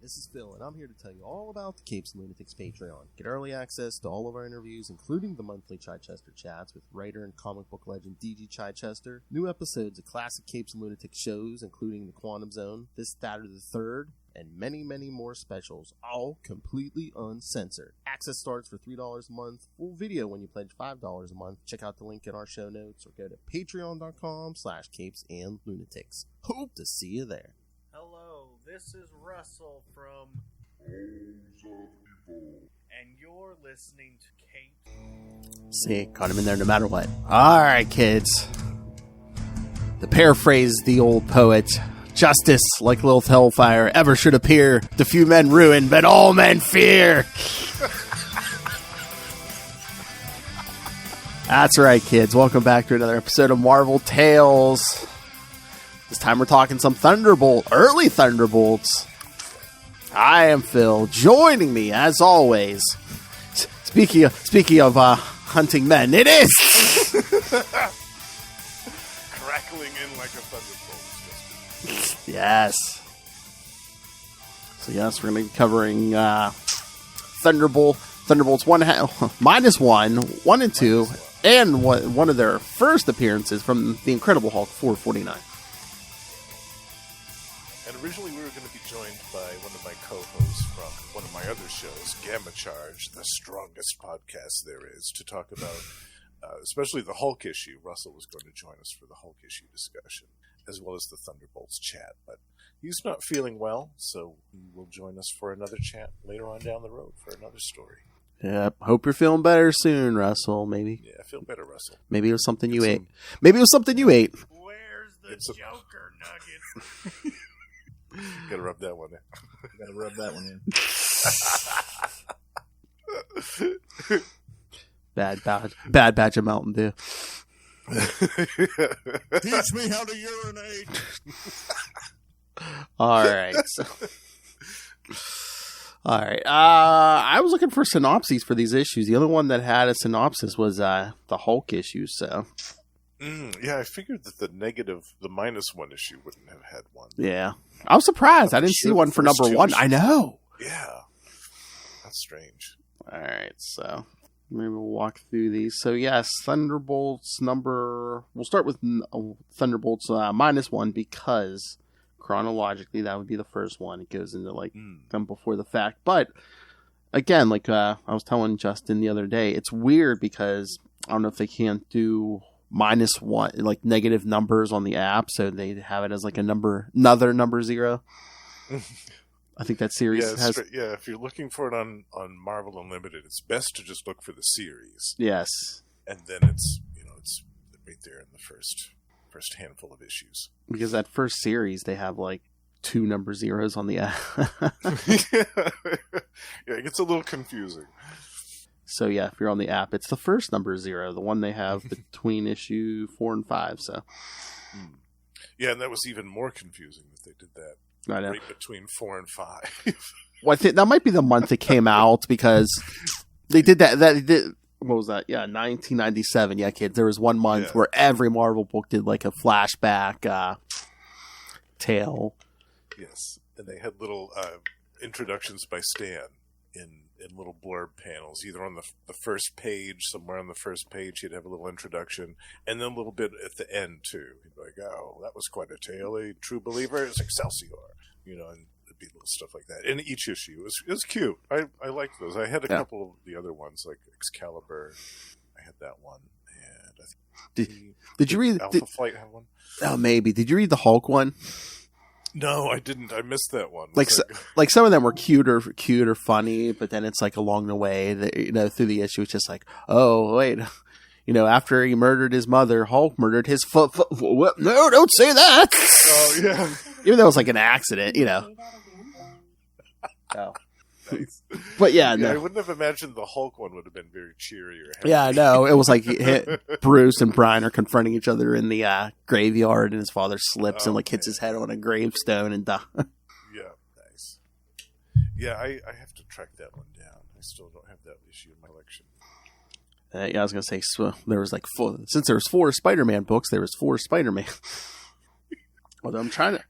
This is Phil, and I'm here to tell you all about the Capes and Lunatics Patreon. Get early access to all of our interviews, including the monthly Chichester chats with writer and comic book legend D.G. Chichester, new episodes of classic Capes and Lunatics shows, including The Quantum Zone, This, That, or the Third, and many, many more specials, all completely uncensored. Access starts for $3 a month, full video when you pledge $5 a month. Check out the link in our show notes, or go to patreon.com/CapesandLunatics. Hope to see you there. Hello, this is Russell from Homes of Evil, and you're listening to Capes. See, caught him in there no matter what. Alright, kids. To paraphrase the old poet, justice, like little hellfire, ever should appear. The few men ruin, but all men fear. That's right, kids. Welcome back to another episode of Marvel Tales. This time we're talking some early Thunderbolts. I am Phil. Joining me, as always, speaking of hunting men, it is crackling in like a thunderbolt. Yes. So yes, we're going to be covering Thunderbolts -1, 1 and 2, and one of their first appearances from the Incredible Hulk 449. And originally we were going to be joined by one of my co-hosts from one of my other shows, Gamma Charge, the strongest podcast there is, to talk about especially the Hulk issue. Russell was going to join us for the Hulk issue discussion, as well as the Thunderbolts chat. But he's not feeling well, so he will join us for another chat later on down the road for another story. Yep. Hope you're feeling better soon, Russell. Maybe. Yeah, I feel better, Russell. Maybe it was something you ate. Where's the Joker nugget? Gotta rub that one in. Gotta rub that one in. Bad batch of Mountain Dew. Teach me how to urinate. All right. I was looking for synopses for these issues. The only one that had a synopsis was the Hulk issue. So. Yeah, I figured that the -1 issue wouldn't have had one. Yeah. I was surprised. I didn't see one for number 1. I know. Yeah. That's strange. All right, so maybe we'll walk through these. So, yes, Thunderbolts we'll start with Thunderbolts -1 because chronologically that would be the first one. It goes into them before the fact. But, again, like I was telling Justin the other day, it's weird because I don't know if they can't do -1, like negative numbers on the app, so they have it as like another number 0. I think that series has. Yeah, if you're looking for it on Marvel Unlimited, it's best to just look for the series. Yes, and then it's right there in the first handful of issues. Because that first series they have like 2 number 0s on the app. Yeah, it gets a little confusing. So yeah, if you're on the app, it's the first number 0, the one they have between issue 4 and 5. So, yeah, and that was even more confusing that they did that right between 4 and 5. Well, I think that might be the month it came out because they did that. What was that? Yeah, 1997. Yeah, kids. There was one month where every Marvel book did like a flashback tale. Yes, and they had little introductions by Stan in little blurb panels, either on the first page, somewhere on the first page, he'd have a little introduction, and then a little bit at the end, too. He'd be like, oh, that was quite a tale, a true believer is Excelsior, and it'd be little stuff like that. In each issue, it was cute. I liked those. I had a couple of the other ones, like Excalibur. I had that one, and I think did you read Alpha Flight had one? Oh, maybe. Did you read the Hulk one? No, I didn't. I missed that one. Like some of them were cute or funny, but then it's like along the way that, through the issue, it's just like, oh wait, after he murdered his mother, Hulk murdered his foot. No, don't say that. Oh yeah. Even though it was like an accident, Oh. Nice. But no. I wouldn't have imagined the Hulk one would have been very cheery or happy. Yeah, no, it was like Bruce and Brian are confronting each other in the graveyard, and his father slips and hits his head on a gravestone and dies. Yeah, nice. Yeah, I have to track that one down. I still don't have that issue in my collection. Yeah, I was gonna say there was since there was 4 Spider-Man books, there was 4 Spider-Man. Although I'm trying to.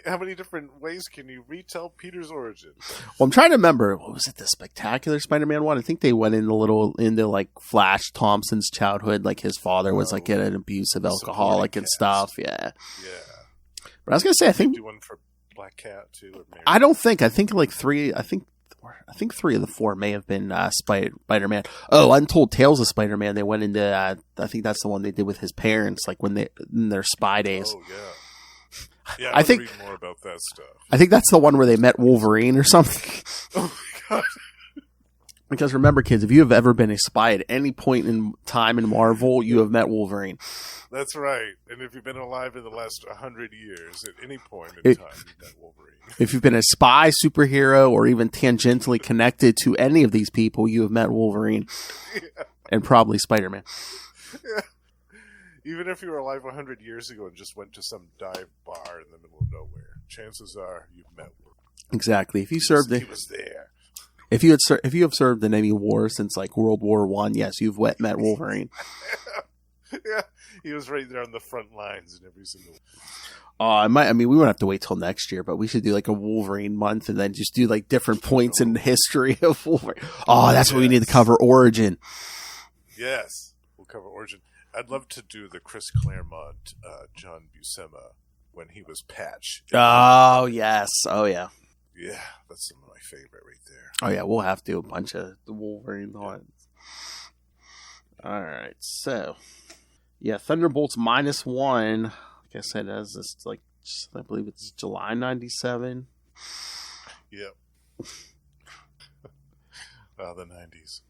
How many different ways can you retell Peter's origin? Well, I'm trying to remember. What was it? The Spectacular Spider-Man one. I think they went into like Flash Thompson's childhood. Like his father was like an abusive alcoholic and stuff. Yeah. Yeah. But I was gonna say, I think do one for Black Cat too. Or maybe. I don't think. I think like three. I think 3 of the 4 may have been Spider-Man. Oh, Untold Tales of Spider-Man. They went into. I think that's the one they did with his parents, like when they in their spy days. Oh yeah. Yeah, I think read more about that stuff. I think that's the one where they met Wolverine or something. Oh my god! Because remember, kids, if you have ever been a spy at any point in time in Marvel, you have met Wolverine. That's right. And if you've been alive in the last 100 years, at any point in time, you've met Wolverine. If you've been a spy, superhero, or even tangentially connected to any of these people, you have met Wolverine. Yeah. And probably Spider-Man. Yeah. Even if you were alive 100 years ago and just went to some dive bar in the middle of nowhere, chances are you've met Wolverine. Exactly. If you he was there. If you have served in any war since like World War I, yes, you've met Wolverine. Yeah, he was right there on the front lines in every single. We wouldn't have to wait till next year, but we should do like a Wolverine month and then just do like different points in the history of Wolverine. Oh, that's what we need to cover. Origin. Yes, we'll cover Origin. I'd love to do the Chris Claremont, John Buscema when he was Patch. Oh, yes. Oh, yeah. Yeah, that's some of my favorite right there. Oh, yeah, we'll have to do a bunch of the Wolverine ones. All right, so, yeah, Thunderbolts -1. Like I said, as this, like, I believe it's July 97. Yep. The 90s.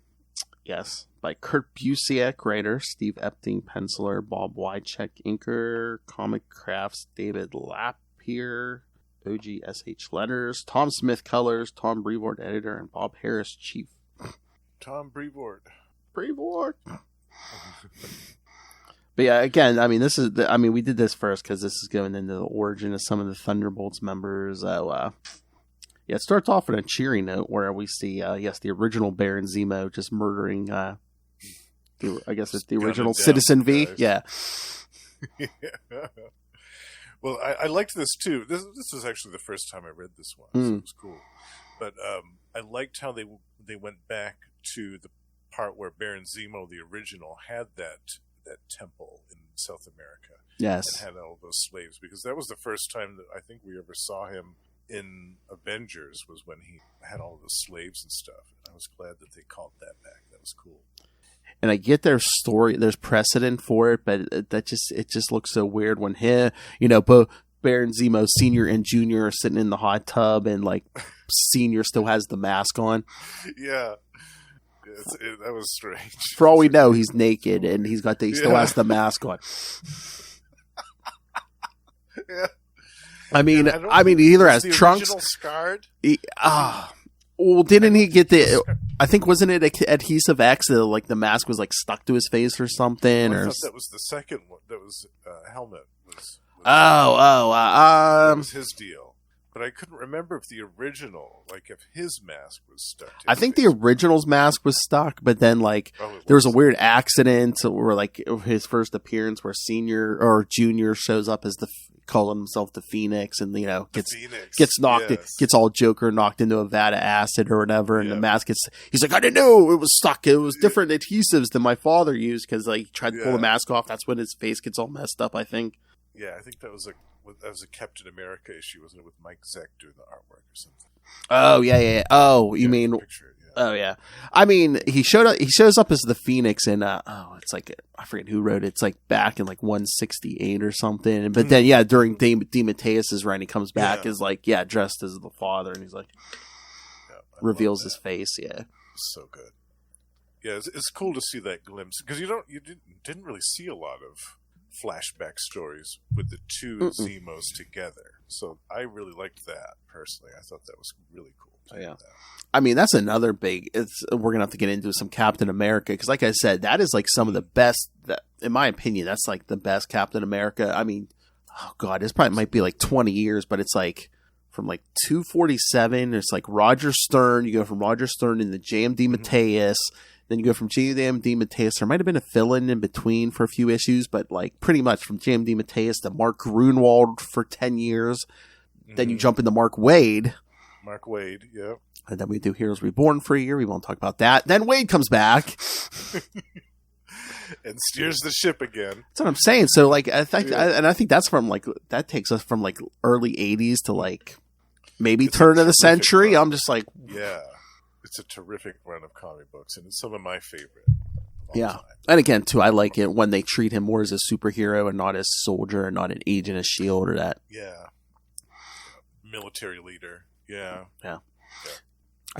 Yes, by Kurt Busiek, writer, Steve Epting, penciler, Bob Wycheck, inker, Comic Crafts, David Lapierre, OGSH letters, Tom Smith colors, Tom Brevoort editor, and Bob Harris chief. Tom Brevoort. But yeah, again, we did this first because this is going into the origin of some of the Thunderbolts members. It starts off on a cheery note where we see, the original Baron Zemo just murdering, the original Citizen V. Yeah. Yeah. Well, I liked this too. This was actually the first time I read this one, so it was cool. But I liked how they went back to the part where Baron Zemo, the original, had that temple in South America. Yes. And had all those slaves, because that was the first time that I think we ever saw him in Avengers, was when he had all the slaves and stuff. And I was glad that they called that back. That was cool. And I get their story. There's precedent for it, but it just looks so weird when both Baron Zemo Senior and Junior are sitting in the hot tub, and like Senior still has the mask on. Yeah, that was strange. For all we know, he's naked and he still has the mask on. Yeah. He either has trunks. Scarred. Well, didn't he get the? I think wasn't it adhesive X that like the mask was like stuck to his face or something? I thought that was the second one. That was helmet. That was his deal. But I couldn't remember if the original, like if his mask was stuck. I think the original's mask was stuck, but then like there was a weird accident where like his first appearance where Senior or Junior shows up as calling himself the Phoenix, and gets knocked, gets all Joker knocked into a vat of acid or whatever, and the mask he's like, I didn't know it was stuck. It was different adhesives than my father used, because like he tried to pull the mask off. That's when his face gets all messed up, I think. Yeah, I think that was a Captain America issue, wasn't it, with Mike Zeck doing the artwork or something? Oh yeah. Oh, you mean? Picture, yeah. Oh yeah. I mean, he shows up as the Phoenix in it's like I forget who wrote it. It's like back in like 168 or something. But then during DeMatteis's run, he comes back as like dressed as the father, and he's like reveals his face. Yeah, so good. Yeah, it's cool to see that glimpse, because you didn't really see a lot of flashback stories with the two Zemos together. So I really liked that personally. I thought that was really cool. Yeah. I mean, that's another big. We're gonna have to get into some Captain America, because, like I said, that is like some of the best. In my opinion, that's like the best Captain America. I mean, oh god, this probably might be like 20 years, but it's like from like 247. It's like Roger Stern. You go from Roger Stern into J.M. DeMatteis, Then you go from JMD Mateus. There might have been a fill-in in between for a few issues, but like pretty much from JMD Mateus to Mark Grunwald for 10 years. Then you jump into Mark Waid. Mark Waid, yep. And then we do Heroes Reborn for a year. We won't talk about that. Then Waid comes back. And steers the ship again. That's what I'm saying. So like, I think that's from like, that takes us from like early 80s to like maybe turn of the century. Run. I'm just like, yeah, it's a terrific run of comic books, and it's some of my favorite. Yeah. Time. And again, too, I like it when they treat him more as a superhero and not as soldier and not an agent of S.H.I.E.L.D. or that. Yeah. Military leader. Yeah. I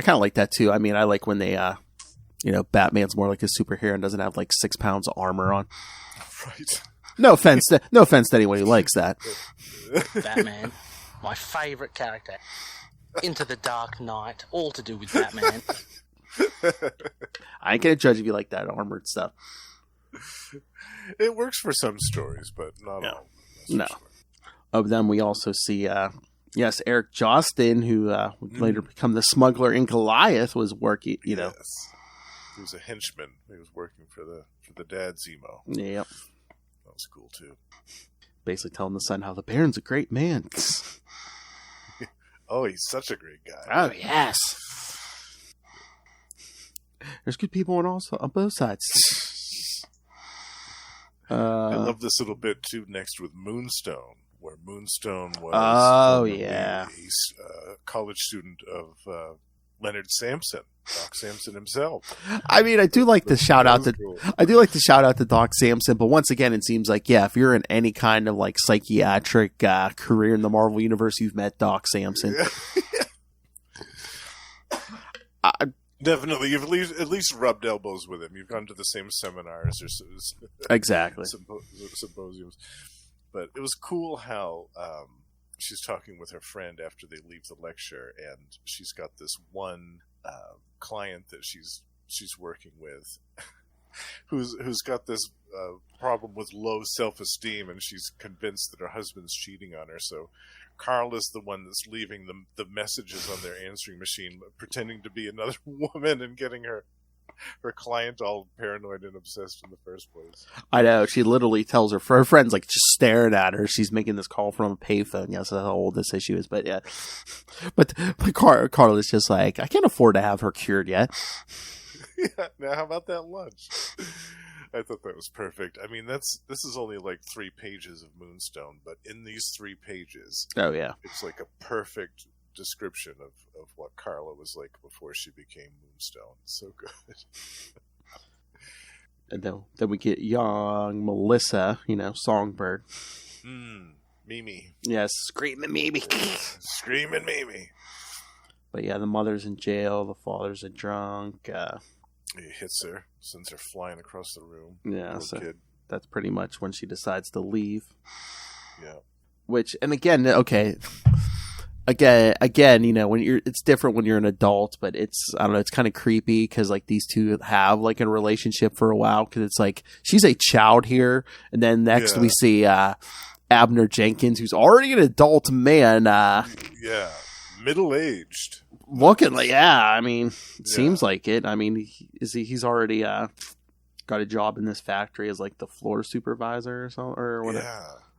kind of like that, too. I mean, I like when they, Batman's more like a superhero and doesn't have like 6 pounds of armor on. Right. No offense to anyone who likes that. Batman, my favourite character. Into the Dark Knight, all to do with Batman. I ain't gonna judge if you like that armored stuff. It works for some stories, but not all. No. Of them, we also see, Eric Jostin, who would later become the smuggler in Goliath, was working. Yes. He was a henchman. He was working for the dad Zemo. Yep. That was cool too. Basically telling the son how the Baron's a great man. Oh, he's such a great guy. Oh, yes. There's good people on both sides. I love this little bit too next with Moonstone, where Moonstone was a college student of Leonard Samson, Doc Samson himself. I mean, I do like to shout out to Doc Samson, but once again, it seems like, if you're in any kind of like psychiatric career in the Marvel Universe, you've met Doc Samson. Definitely, you've at least rubbed elbows with him. You've gone to the same seminars or exactly symposiums. But it was cool how she's talking with her friend after they leave the lecture, and she's got this one client that she's working with, who's got this problem with low self-esteem, and she's convinced that her husband's cheating on her. So Carl is the one that's leaving the messages on their answering machine, pretending to be another woman and getting her client all paranoid and obsessed in the first place. I know. She literally tells her friend's like just staring at her. She's making this call from a payphone. Yes, that's how old this issue is. But yeah, but Carl is just like, I can't afford to have her cured yet. Yeah. Now, how about that lunch? I thought that was perfect. I mean, this is only like 3 pages of Moonstone, but in these 3 pages, oh yeah, it's like a perfect description of what Carla was like before she became Moonstone. It's so good. And then we get young Melissa, Songbird. Mimi. Yes, screaming Mimi. Screaming Mimi. But yeah, the mother's in jail, the father's a drunk. He hits her, sends her flying across the room. Yeah, so kid. That's pretty much when she decides to leave. Yeah. Which, and again, okay, when it's different when you're an adult, but it's kind of creepy because like these two have like a relationship for a while, because it's like she's a child here, and then next we see Abner Jenkins, who's already an adult man. Middle-aged. Looking like, I mean, it seems like it. I mean, he's already got a job in this factory as like the floor supervisor or something, or whatever.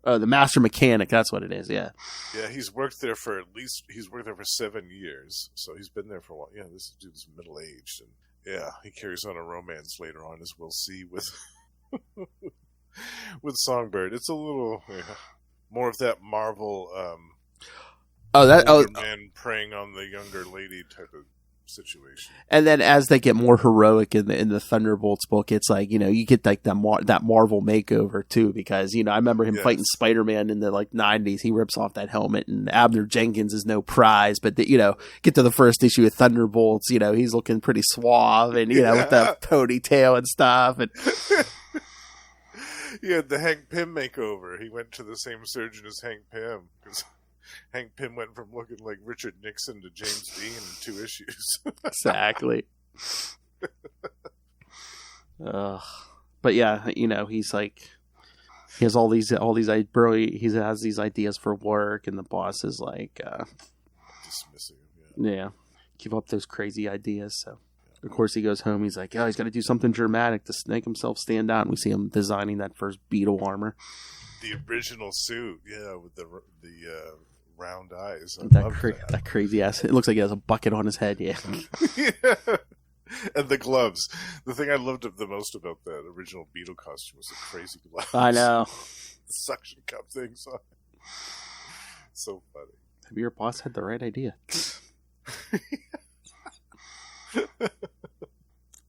Yeah. The master mechanic. That's what it is. Yeah. Yeah, he's worked there for 7 years, so he's been there for a while. Yeah, this dude's middle-aged, and he carries on a romance later on, as we'll see with with Songbird. It's a little more of that Marvel. Man preying on the younger lady type of situation. And then as they get more heroic in the Thunderbolts book, it's like, you get like that Marvel makeover too, because I remember him fighting Spider-Man in the like 90s. He rips off that helmet, and Abner Jenkins is no prize, but get to the first issue of Thunderbolts, he's looking pretty suave, and with the ponytail and stuff, and he had the Hank Pym makeover. He went to the same surgeon as Hank Pym, because Hank Pym went from looking like Richard Nixon to James Dean in 2 issues. Exactly. But yeah, he's like, he has all these he has these ideas for work, and the boss is like dismissing him. Yeah, give up those crazy ideas. So Of course, he goes home. He's like, oh, he's got to do something dramatic to make himself stand out. And we see him designing that first beetle armor. The original suit, yeah, with the round eyes. I love that. That crazy ass. It looks like he has a bucket on his head. Yeah. Yeah. And the gloves. The thing I loved the most about that original beetle costume was the crazy gloves. I know. The suction cup things on it. So funny. Maybe your boss had the right idea.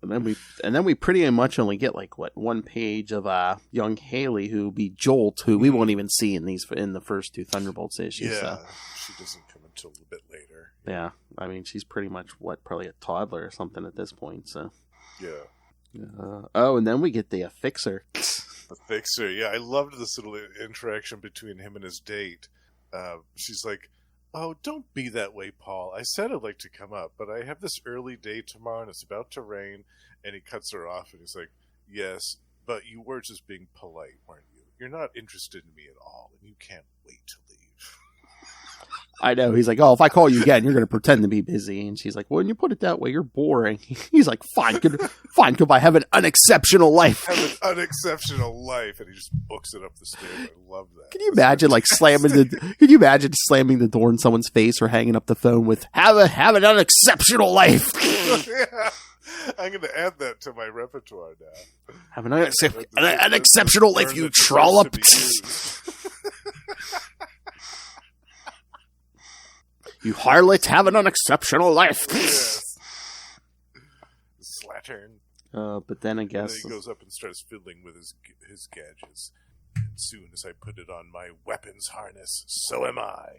And then we pretty much only get like one page of young Haley, who be Jolt, who we won't even see in the first two Thunderbolts issues. Yeah, so. she doesn't come until a bit later. Yeah, I mean she's pretty much probably a toddler or something at this point. So yeah. And then we get the Fixer. The Fixer, yeah, I loved this little interaction between him and his date. She's like, "Oh, don't be that way, Paul. I said I'd like to come up, but I have this early day tomorrow and it's about to rain." And he cuts her off and he's like, "Yes, but you were just being polite, weren't you? You're not interested in me at all, and you can't wait to leave." I know. He's like, "Oh, if I call you again, you're going to pretend to be busy." And she's like, "Well, when you put it that way, you're boring." He's like, "Fine, goodbye. Have an unexceptional life." Have an unexceptional life, and he just books it up the stairs. I love that. Can you imagine Could you imagine slamming the door in someone's face or hanging up the phone with "Have an unexceptional life"? Yeah. I'm going to add that to my repertoire now. Have an unexceptional life, you trollop. You harlot, have an unexceptional life. Yes. Slattern. But then I guess... And then he goes up and starts fiddling with his gadgets. And soon as I put it on my weapons harness, so am I.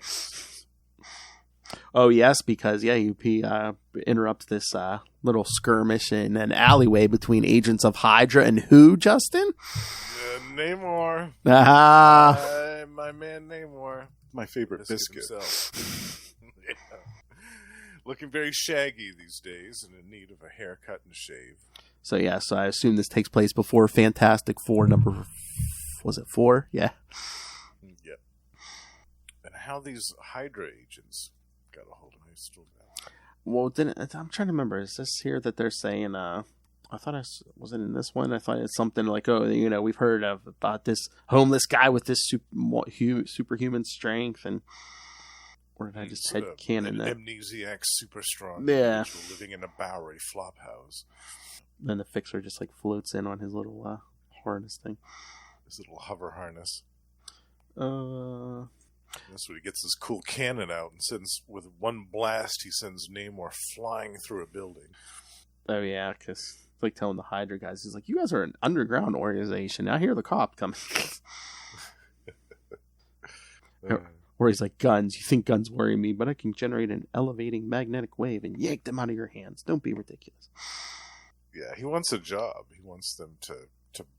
Oh, yes, because, he interrupts this little skirmish in an alleyway between agents of Hydra and who, Justin? Namor. Ah. My man Namor. My favorite biscuit. Yeah. Looking very shaggy these days and in need of a haircut and a shave. So I assume this takes place before Fantastic Four number... Was it 4? Yeah. Yeah. And how these Hydra agents got a hold of me still now. Well, I'm trying to remember. Is this here that they're saying... I thought was it in this one? I thought it's something like, we've heard about this homeless guy with this superhuman strength, and or did I just headcanon that? Amnesiac, super strong. Yeah. Living in a Bowery flop house. Then the Fixer just floats in on his little harness thing. His little hover harness. That's when he gets his cool cannon out and sends, with one blast, he sends Namor flying through a building. Oh yeah, because it's like telling the Hydra guys, he's like, "You guys are an underground organization. I hear the cop coming." Or he's like, "Guns. You think guns worry me, but I can generate an elevating magnetic wave and yank them out of your hands. Don't be ridiculous." Yeah, he wants a job. He wants them to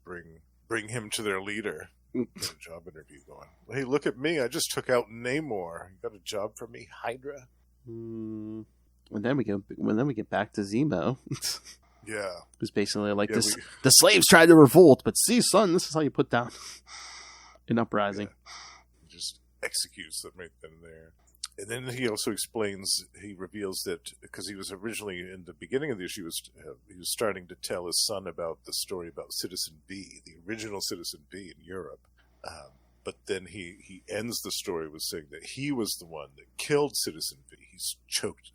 bring him to their leader. Get a job interview going. Hey, look at me. I just took out Namor. You got a job for me, Hydra? And then we get back to Zemo. Yeah. Who's basically like, the slaves tried to revolt, but see, son, this is how you put down an uprising. Yeah. He just executes them right then and there. And then he also reveals that, because he was originally, in the beginning of the issue, he was starting to tell his son about the story about Citizen V, the original Citizen V in Europe. But then he ends the story with saying that he was the one that killed Citizen V. He's choked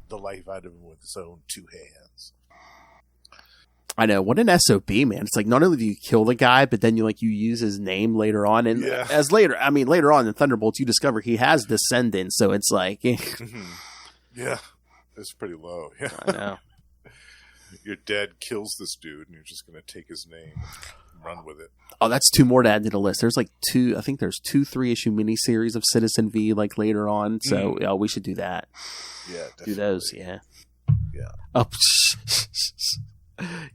the life out of him with his own 2 hands. I know, what an SOB, man. It's like, not only do you kill the guy, but then you use his name later on. And later on in Thunderbolts, you discover he has descendants, so it's like... Yeah, it's pretty low. Yeah. I know. Your dad kills this dude, and you're just going to take his name and run with it. Oh, that's 2 more to add to the list. There's I think there's 2 3-issue miniseries of Citizen V, later on, so we should do that. Yeah, definitely. Do those, yeah. Yeah. Oh,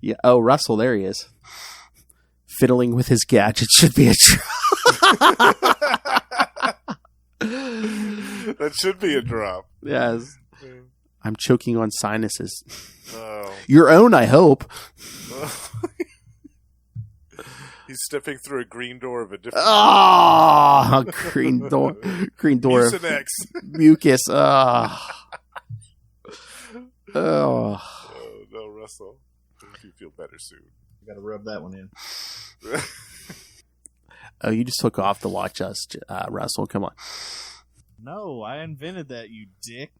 yeah. Oh, Russell, there he is. Fiddling with his gadget should be a That should be a drop. Yes. I'm choking on sinuses. Oh. Your own, I hope. He's stepping through a green door of a different... Ah, green door. Mucinex. Mucus. Oh. Russell. Hope you feel better soon. You gotta rub that one in. Oh, you just took off to watch us, Russell. Come on. No, I invented that, you dick.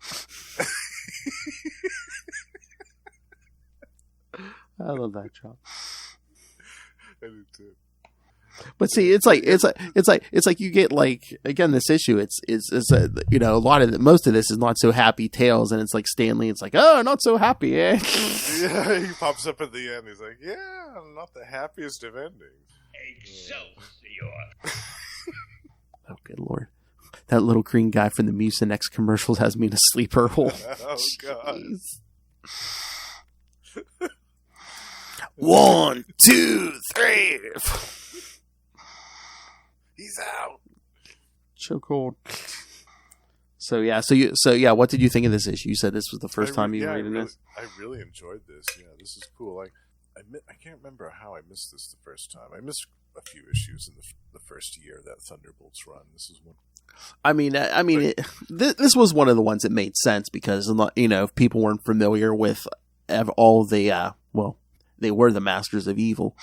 I love that job. I do too. But see, it's like you get like, again, this issue. It's you know, a lot of most of this is not so happy tales, and it's like Stanley. It's like, oh, not so happy, eh? Yeah, he pops up at the end. He's like, yeah, not the happiest of endings. Excelsior! Oh, good lord! That little green guy from the Mucinex commercials has me in a sleeper hole. Oh God! Jeez. 1, 2, 3. He's out. Chokehold. So yeah. What did you think of this issue? You said this was the first time you were reading this. I really enjoyed this. Yeah, this is cool. Like, I can't remember how I missed this the first time. I missed a few issues in the first year of that Thunderbolts run. This is one. This was one of the ones that made sense because, you know, if people weren't familiar with all the they were the Masters of Evil,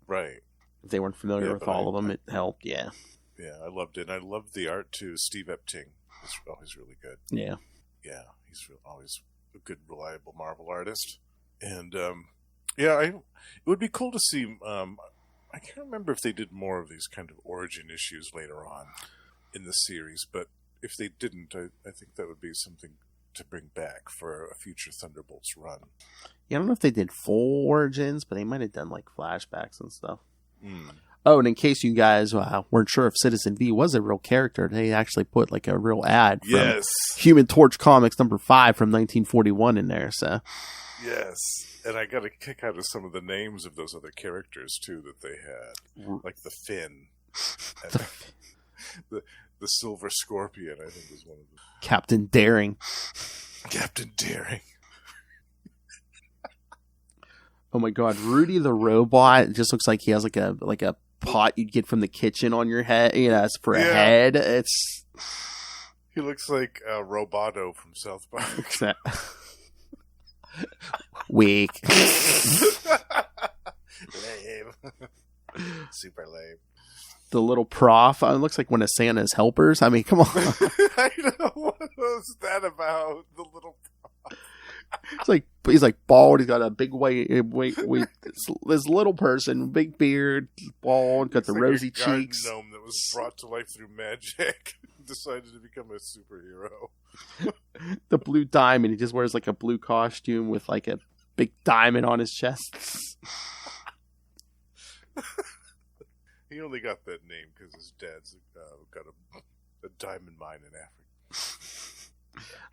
right? If they weren't familiar with all of them, it helped. Yeah. Yeah, I loved it. And I loved the art too. Steve Epting is always really good. Yeah. Yeah, he's always a good, reliable Marvel artist. And it would be cool to see. I can't remember if they did more of these kind of origin issues later on in the series, but if they didn't, I think that would be something to bring back for a future Thunderbolts run. Yeah, I don't know if they did full origins, but they might have done like flashbacks and stuff. Mm. Oh, and in case you guys weren't sure if Citizen V was a real character, they actually put like a real ad from Human Torch Comics number 5 from 1941 in there. So yes, and I got a kick out of some of the names of those other characters too that they had, like the Finn, and the Silver Scorpion. I think was one of them. Captain Daring. Captain Daring. Oh my God, Rudy the Robot! It just looks like he has like a pot you'd get from the kitchen on your head. You know, it's for a head. He looks like Roboto from South Park. Weak. Lame. Super lame. The little prof. It looks like one of Santa's helpers. I mean, come on. I know. What was that about? The little prof. He's like bald. He's got a big white. This little person, big beard, bald, got the like rosy a garden cheeks. Gnome that was brought to life through magic. Decided to become a superhero. The blue diamond. He just wears like a blue costume with like a big diamond on his chest. He only got that name because his dad's got a diamond mine in Africa.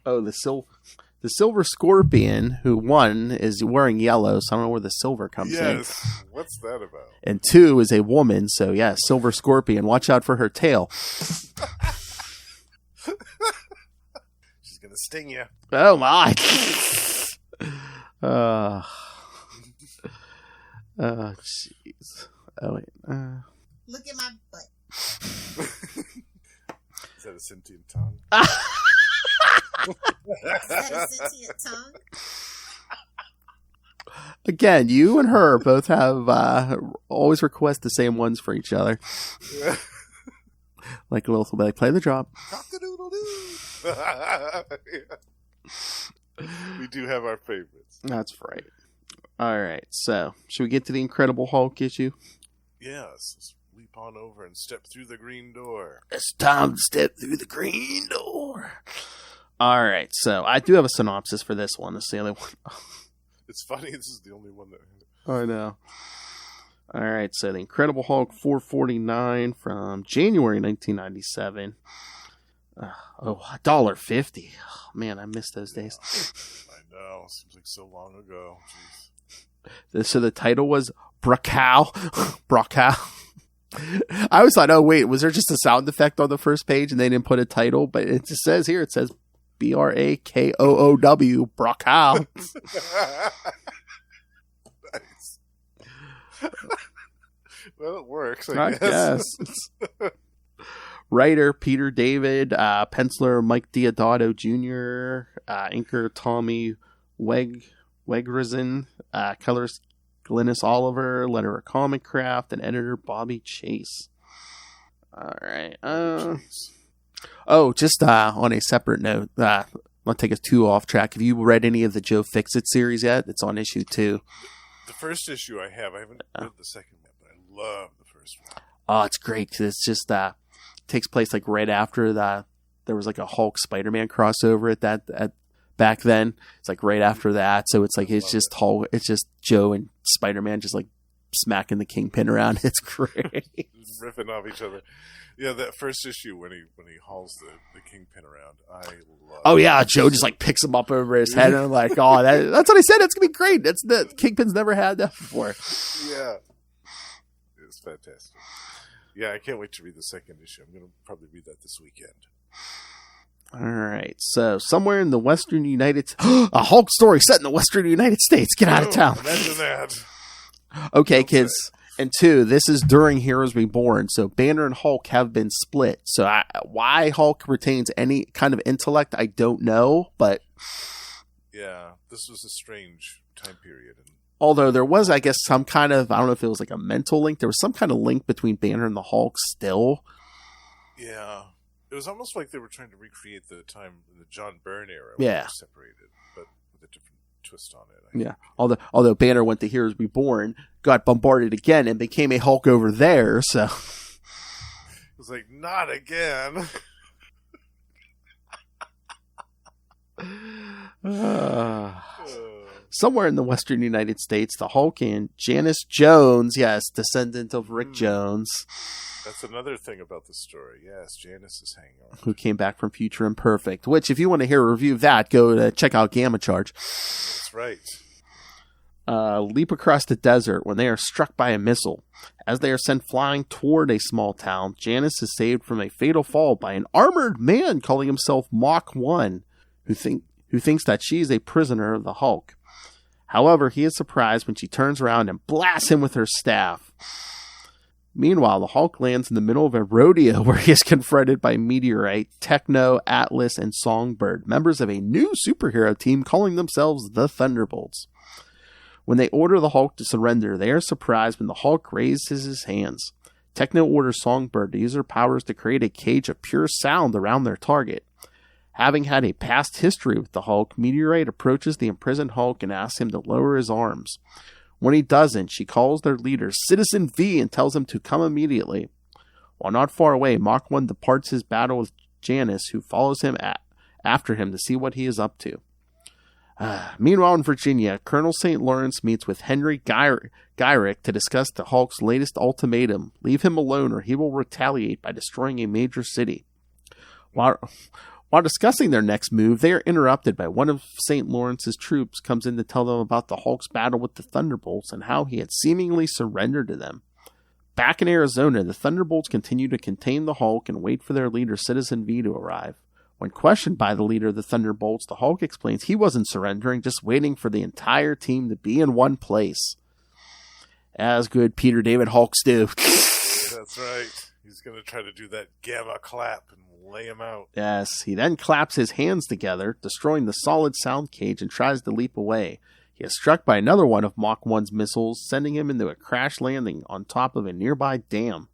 Oh, the Silver Scorpion, who one is wearing yellow, so I don't know where the silver comes in. Yes, what's that about? And 2 is a woman, so yeah, Silver Scorpion. Watch out for her tail. She's gonna sting you. Oh my! Jeez. Oh wait. Look at my butt. Is that a sentient tongue? Is that a sentient tongue? Again, you and her both have always request the same ones for each other. Like Lilith will be like, play the drop. Cock-a-doodle-doo. We do have our favorites. That's right. All right, so should we get to the Incredible Hulk issue? Yes, let's leap on over and step through the green door. It's time to step through the green door. All right, so I do have a synopsis for this one. It's the only one. It's funny, this is the only one that... I know. All right, so the Incredible Hulk 449 from January 1997. $1.50. Oh, man, I miss those days. I know, seems like so long ago. Jeez. So the title was Bracow. Bracow. I always thought, oh, wait, was there just a sound effect on the first page and they didn't put a title? But it just says here, it says BRAKOOW, Bracow. Nice. Well, it works, I guess. Writer Peter David, penciler Mike Diodato Jr., inker Tommy Wegrizin, colorist Glynis Oliver, letterer Comic Craft, and editor Bobby Chase. All right. Just on a separate note, I'll take us too off track. Have you read any of the Joe Fixit series yet? It's on issue 2. The first issue I haven't read the second one, but I love the first one. Oh, it's great because it's just takes place like right after there was like a Hulk Spider-Man crossover at back then. It's like right after that, so it's like it's just Hulk, it's just Joe and Spider-Man just like smacking the Kingpin around. It's great, riffing off each other. Yeah, that first issue when he hauls the Kingpin around, I love. Oh yeah, Joe just like picks him up over his head, and I'm like, oh, that's what I said. It's gonna be great. That's the Kingpin's never had that before. Yeah, it's fantastic. Yeah, I can't wait to read the second issue. I'm gonna probably read that this weekend. All right, so somewhere in the Western United, a Hulk story set in the Western United States. Get out of town. Imagine that. Okay, kids. And 2, this is during Heroes Reborn, so Banner and Hulk have been split. So why Hulk retains any kind of intellect, I don't know, but... Yeah, this was a strange time period. Although there was, I guess, some kind of, I don't know if it was like a mental link, there was some kind of link between Banner and the Hulk still. Yeah. It was almost like they were trying to recreate the time in the John Byrne era. Yeah. They were separated, but with a different twist on it. Yeah. Although Banner went to Heroes Reborn, got bombarded again, and became a Hulk over there, so... It was like, not again! Somewhere in the Western United States, the Hulk and Janice Jones, yes, descendant of Rick Jones... That's another thing about the story. Yes, Janice is hanging on. Who came back from Future Imperfect, which, if you want to hear a review of that, go to check out Gamma Charge. That's right. Leap across the desert when they are struck by a missile. As they are sent flying toward a small town, Janice is saved from a fatal fall by an armored man calling himself Mach 1, who thinks that she is a prisoner of the Hulk. However, he is surprised when she turns around and blasts him with her staff. Meanwhile, the Hulk lands in the middle of a rodeo where he is confronted by Meteorite, Techno, Atlas, and Songbird, members of a new superhero team calling themselves the Thunderbolts. When they order the Hulk to surrender, they are surprised when the Hulk raises his hands. Techno orders Songbird to use her powers to create a cage of pure sound around their target. Having had a past history with the Hulk, Meteorite approaches the imprisoned Hulk and asks him to lower his arms. When he doesn't, she calls their leader, Citizen V, and tells him to come immediately. While not far away, Mach 1 departs his battle with Janice, who follows him after him to see what he is up to. Meanwhile, in Virginia, Colonel St. Lawrence meets with Henry Gyrick to discuss the Hulk's latest ultimatum. Leave him alone or he will retaliate by destroying a major city. While discussing their next move, they are interrupted by one of St. Lawrence's troops comes in to tell them about the Hulk's battle with the Thunderbolts and how he had seemingly surrendered to them. Back in Arizona, the Thunderbolts continue to contain the Hulk and wait for their leader, Citizen V, to arrive. When questioned by the leader of the Thunderbolts, the Hulk explains he wasn't surrendering, just waiting for the entire team to be in one place. As good Peter David Hulks do. That's right. He's going to try to do that gamma clap and lay him out. Yes, he then claps his hands together, destroying the solid sound cage, and tries to leap away. He is struck by another one of Mach 1's missiles, sending him into a crash landing on top of a nearby dam.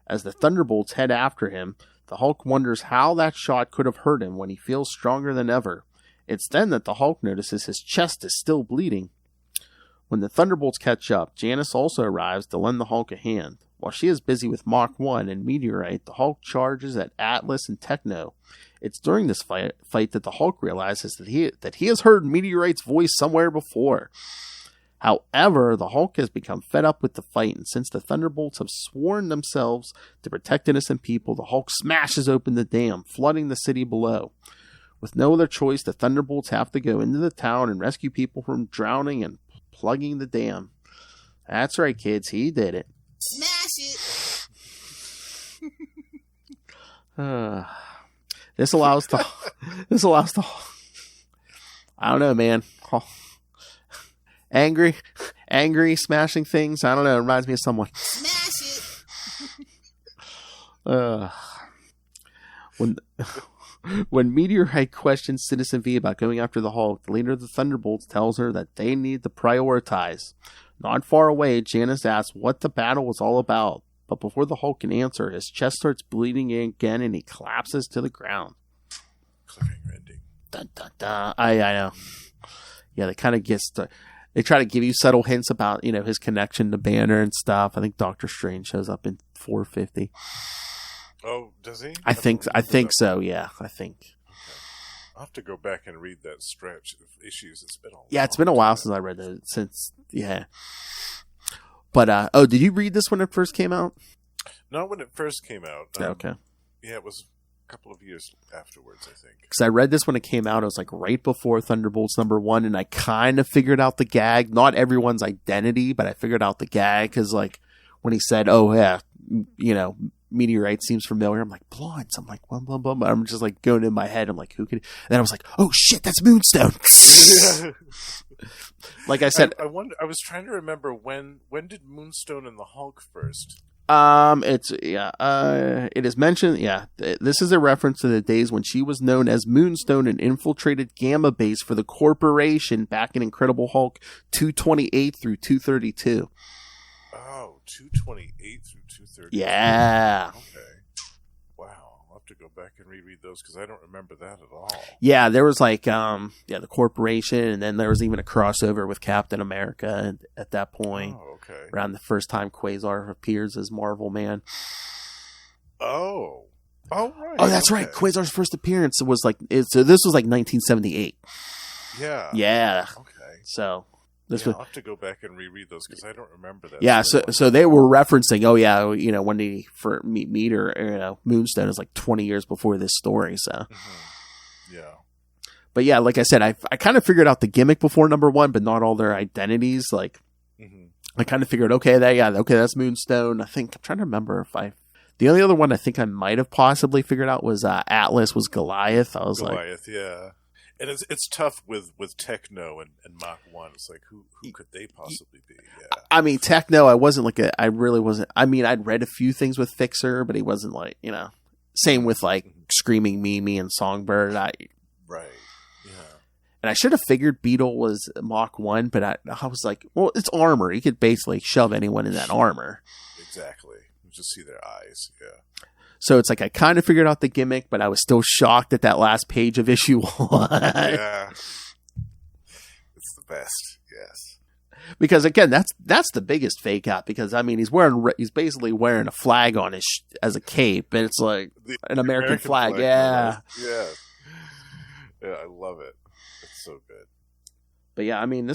As the Thunderbolts head after him, the Hulk wonders how that shot could have hurt him when he feels stronger than ever. It's then that the Hulk notices his chest is still bleeding. When the Thunderbolts catch up, Janice also arrives to lend the Hulk a hand. While she is busy with Mach 1 and Meteorite, the Hulk charges at Atlas and Techno. It's during this fight that the Hulk realizes that he has heard Meteorite's voice somewhere before. However, the Hulk has become fed up with the fight, and since the Thunderbolts have sworn themselves to protect innocent people, the Hulk smashes open the dam, flooding the city below. With no other choice, the Thunderbolts have to go into the town and rescue people from drowning and plugging the dam. That's right, kids, he did it. Smash it! This allows the I don't know, man. Angry smashing things. I don't know. It reminds me of someone. Smash it! When Meteorite questions Citizen V about going after the Hulk, the leader of the Thunderbolts tells her that they need to prioritize. Not far away, Janice asks what the battle was all about. But before the Hulk can answer, his chest starts bleeding again and he collapses to the ground. Cliffhanger ending. Dun, dun, dun. I know. Yeah, they kind of they try to give you subtle hints about, his connection to Banner and stuff. I think Doctor Strange shows up in 450. Oh, does he? I think so. Yeah, I think. I'll have to go back and read that stretch of issues. It's been It's been a while since I read it. But did you read this when it first came out? Not when it first came out. Okay. Yeah, it was a couple of years afterwards, I think. Because I read this when it came out. It was like right before Thunderbolts #1, and I kind of figured out the gag. Not everyone's identity, but I figured out the gag because, like, when he said, "Oh yeah, Meteorite seems familiar," I'm like, "Blondes." I'm like, blah, blah, blah. I'm just like going in my head. I'm like, who could? And then I was like, "Oh shit, that's Moonstone." Like I said, I wonder. I was trying to remember when did Moonstone and the Hulk first? It is mentioned. Yeah, this is a reference to the days when she was known as Moonstone and infiltrated Gamma Base for the Corporation back in Incredible Hulk 228 through 232. Oh, 228 through 230. Yeah. Okay. Wow. I'll have to go back and reread those because I don't remember that at all. Yeah, there was like, the Corporation, and then there was even a crossover with Captain America at that point. Oh, okay. Around the first time Quasar appears as Marvel Man. Oh. Oh, right. Oh, that's right. Quasar's first appearance was so this was like 1978. Yeah. Yeah. Okay. So this I'll was. have to go back and reread those because I don't remember that. Yeah, so they were referencing, when they meet her, Moonstone is like 20 years before this story, so. Mm-hmm. Yeah. But yeah, like I said, I kind of figured out the gimmick before #1, but not all their identities. Like, I kind of figured, that's Moonstone. I think, I'm trying to remember the only other one I think I might have possibly figured out was Atlas was Goliath. I was Goliath, yeah. And it's tough with Techno and Mach 1. It's like, who could they possibly be? Yeah. I mean, Techno, I really wasn't. I mean, I'd read a few things with Fixer, but he wasn't like, same with like Screaming Mimi and Songbird. Right. Yeah. And I should have figured Beetle was Mach 1, but I was like, well, it's armor. You could basically shove anyone in that armor. Exactly. You just see their eyes. Yeah. So it's like I kind of figured out the gimmick, but I was still shocked at that last page of issue 1. Yeah. It's the best. Yes. Because again, that's the biggest fake out. Because I mean, he's basically wearing a flag on as a cape, and it's like an American flag. Yeah. Yeah. Yeah, I love it. It's so good. But yeah, I mean,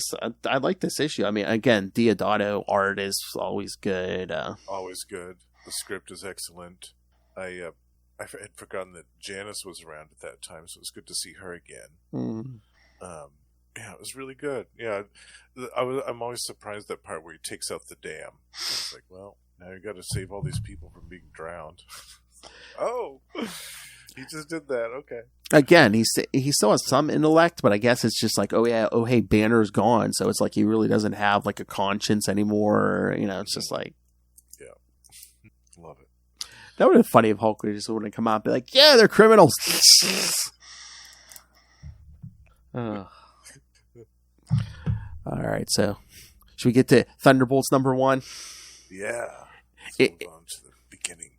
I like this issue. I mean, again, Diodato art is always good. Always good. The script is excellent. I had forgotten that Janice was around at that time, so it was good to see her again. Yeah, it was really good. Yeah, I'm always surprised that part where he takes out the dam. It's like, well, now you got to save all these people from being drowned. Oh, he just did that. Okay. Again, he still has some intellect, but I guess it's just like, hey, Banner's gone, so it's like he really doesn't have like a conscience anymore. It's just like, yeah, love it. That would have been funny if Hulk would just wouldn't come out and be like, yeah, they're criminals. All right, so should we get to Thunderbolts #1? Yeah. Let's move on to the beginning.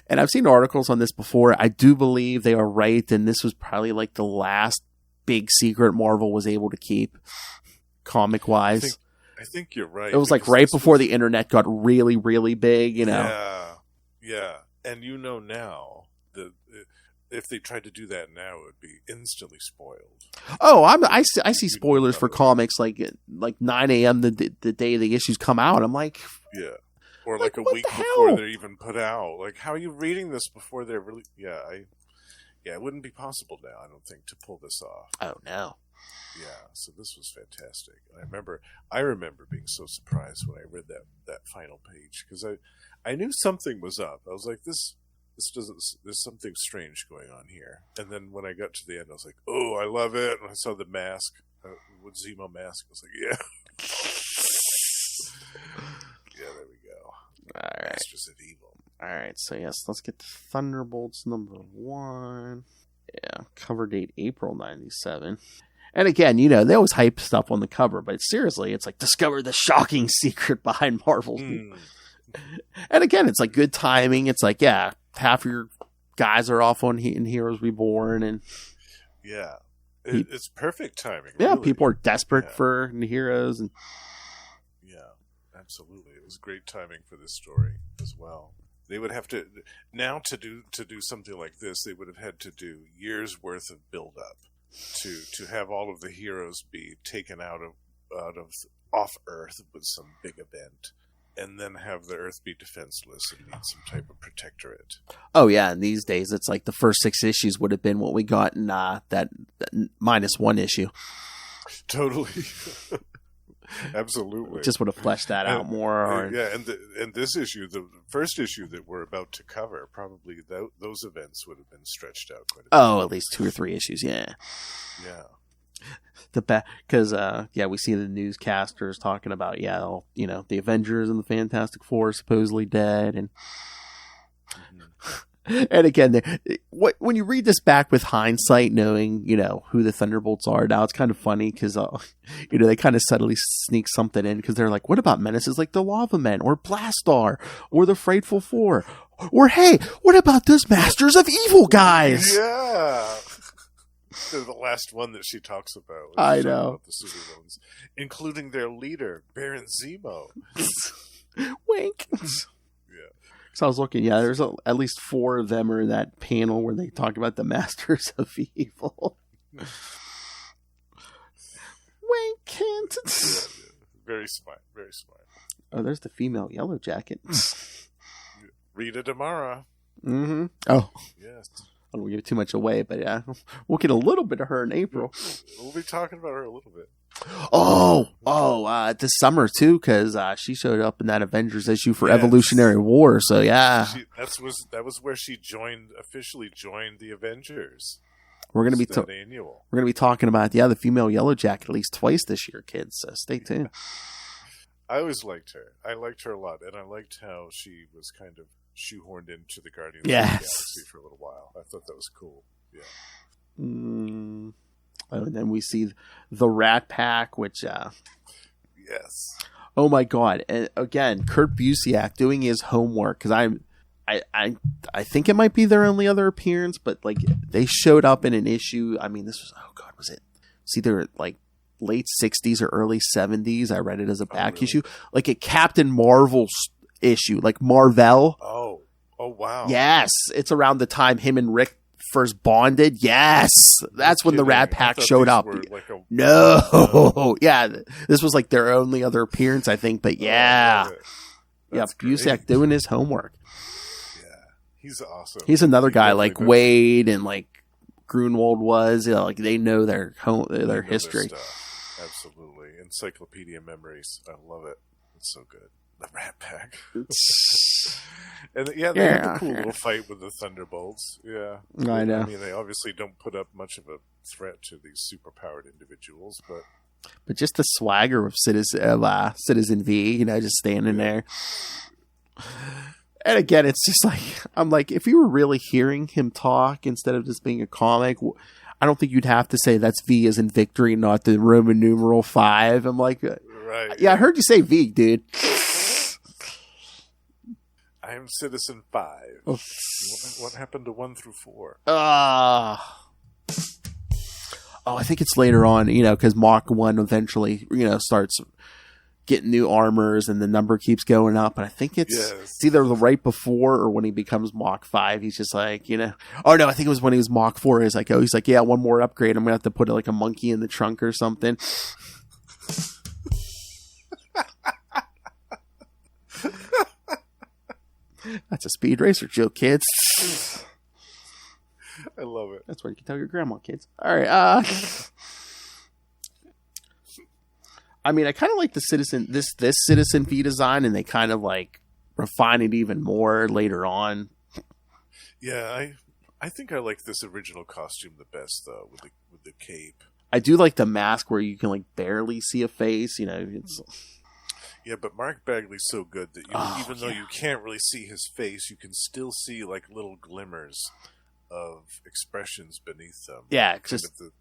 And I've seen articles on this before. I do believe they are right, and this was probably like the last big secret Marvel was able to keep, comic-wise. I think you're right. It was like right before the internet got really, really big, Yeah. And now that if they tried to do that now, it would be instantly spoiled. Oh, I see spoilers for comics like 9 a.m. the day the issues come out. I'm like, yeah, or like a week before they're even put out. Like, how are you reading this before they're really? Yeah, it wouldn't be possible now. I don't think to pull this off. Oh no. Yeah, so this was fantastic. I remember being so surprised when I read that final page because I knew something was up. I was like, this doesn't. There's something strange going on here. And then when I got to the end, I was like, oh, I love it. And I saw the mask, with Zemo mask. I was like, yeah, yeah, there we go. All right, Masters of Evil. All right, so yes, let's get to Thunderbolts #1. Yeah, cover date April 97. And again, they always hype stuff on the cover, but seriously, it's like, discover the shocking secret behind Marvel's. And again, it's like good timing. It's like, yeah, half of your guys are off on in Heroes Reborn, and yeah, it's perfect timing. Yeah, really. people are desperate for heroes, and yeah, absolutely, it was great timing for this story as well. They would have to now to do something like this. They would have had to do years worth of build up to have all of the heroes be taken out of off Earth with some big event, and then have the Earth be defenseless and need some type of protectorate. Oh yeah, and these days it's like the first 6 issues would have been what we got in that -1 issue. Totally. Absolutely. Just would have fleshed that out more. Yeah, and this issue, the first issue that we're about to cover, probably those events would have been stretched out quite a bit. Oh, at least 2 or 3 issues, yeah. Yeah. Because we see the newscasters talking about the Avengers and the Fantastic Four are supposedly dead, and and again, when you read this back with hindsight, knowing who the Thunderbolts are now, it's kind of funny because they kind of subtly sneak something in because they're like, what about menaces like the Lava Men or Blastar or the Frightful Four, or hey, what about those Masters of Evil guys? Yeah. They're the last one that she talks about. I know. About the supervillains, including their leader, Baron Zemo. Wink. Yeah. So I was looking. Yeah, there's at least 4 of them are in that panel where they talk about the Masters of Evil. Wink. Yeah. Very smart. Very smart. Oh, there's the female Yellow Jacket. Rita Damara. Mm-hmm. Oh. Yes. I don't want to give too much away, but yeah, we'll get a little bit of her in April. We'll be talking about her a little bit. This summer too, because she showed up in that Avengers issue for Evolutionary War. So yeah, that was where she officially joined the Avengers. We're gonna be annual. We're gonna be talking about the female Yellow Jacket at least twice this year, kids. So stay tuned. I always liked her. I liked her a lot, and I liked how she was kind of shoehorned into the Guardians of the Galaxy for a little while. I thought that was cool. Yeah. And then we see the Rat Pack, which yes. Oh my God! And again, Kurt Busiek doing his homework, because I think it might be their only other appearance, but like they showed up in an issue. I mean, this was was it? It's either like late 60s or early 70s. I read it as a back issue, like a Captain Marvel issue, like Marvel. Oh wow. Yes, it's around the time him and Rick first bonded. Yes, that's when the Rat Pack showed up. No, yeah, this was like their only other appearance, I think. But yeah, Busiek doing his homework. Yeah, he's awesome. He's another guy like Wade and like Grunwald was. Like they know their history. Their stuff. Absolutely, encyclopedia memories. I love it. It's so good. The Rat Pack. And they had a cool little fight with the Thunderbolts. Yeah. I know. I mean, they obviously don't put up much of a threat to these superpowered individuals, but just the swagger of Citizen V, just standing there. And again, it's just like, I'm like, if you were really hearing him talk instead of just being a comic, I don't think you'd have to say that's V as in victory, not the Roman numeral 5. I'm like, right. Yeah, I heard you say V, dude. I am Citizen 5. What happened to 1 through 4? I think it's later on, because Mach 1 eventually, starts getting new armors and the number keeps going up. And I think it's either the right before or when he becomes Mach 5. He's just like, Oh, no, I think it was when he was Mach 4. He's like, yeah, one more upgrade. I'm going to have to put like a monkey in the trunk or something. That's a Speed Racer joke, kids. I love it. That's what you can tell your grandma, kids. All right. I mean, I kind of like the this Citizen V design, and they kind of like refine it even more later on. Yeah, I think I like this original costume the best, though, with the cape. I do like the mask where you can like barely see a face. It's. Yeah, but Mark Bagley's so good that even though you can't really see his face, you can still see like little glimmers of expressions beneath them. Yeah, Kind just of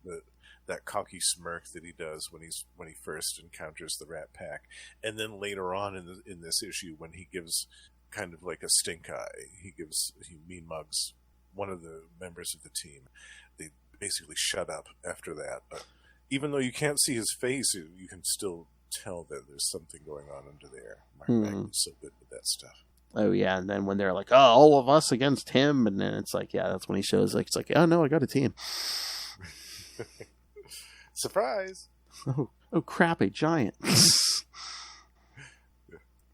that cocky smirk that he does when he first encounters the Rat Pack, and then later on in this issue when he gives kind of like a stink eye, he mean mugs one of the members of the team. They basically shut up after that. But even though you can't see his face, you can still tell that there's something going on under there. Mark Bagley's so good with that stuff. Oh yeah, and then when they're like, "Oh, all of us against him," and then it's like, yeah, that's when he shows like, it's like, "Oh no, I got a team." Surprise! Oh crap, a giant.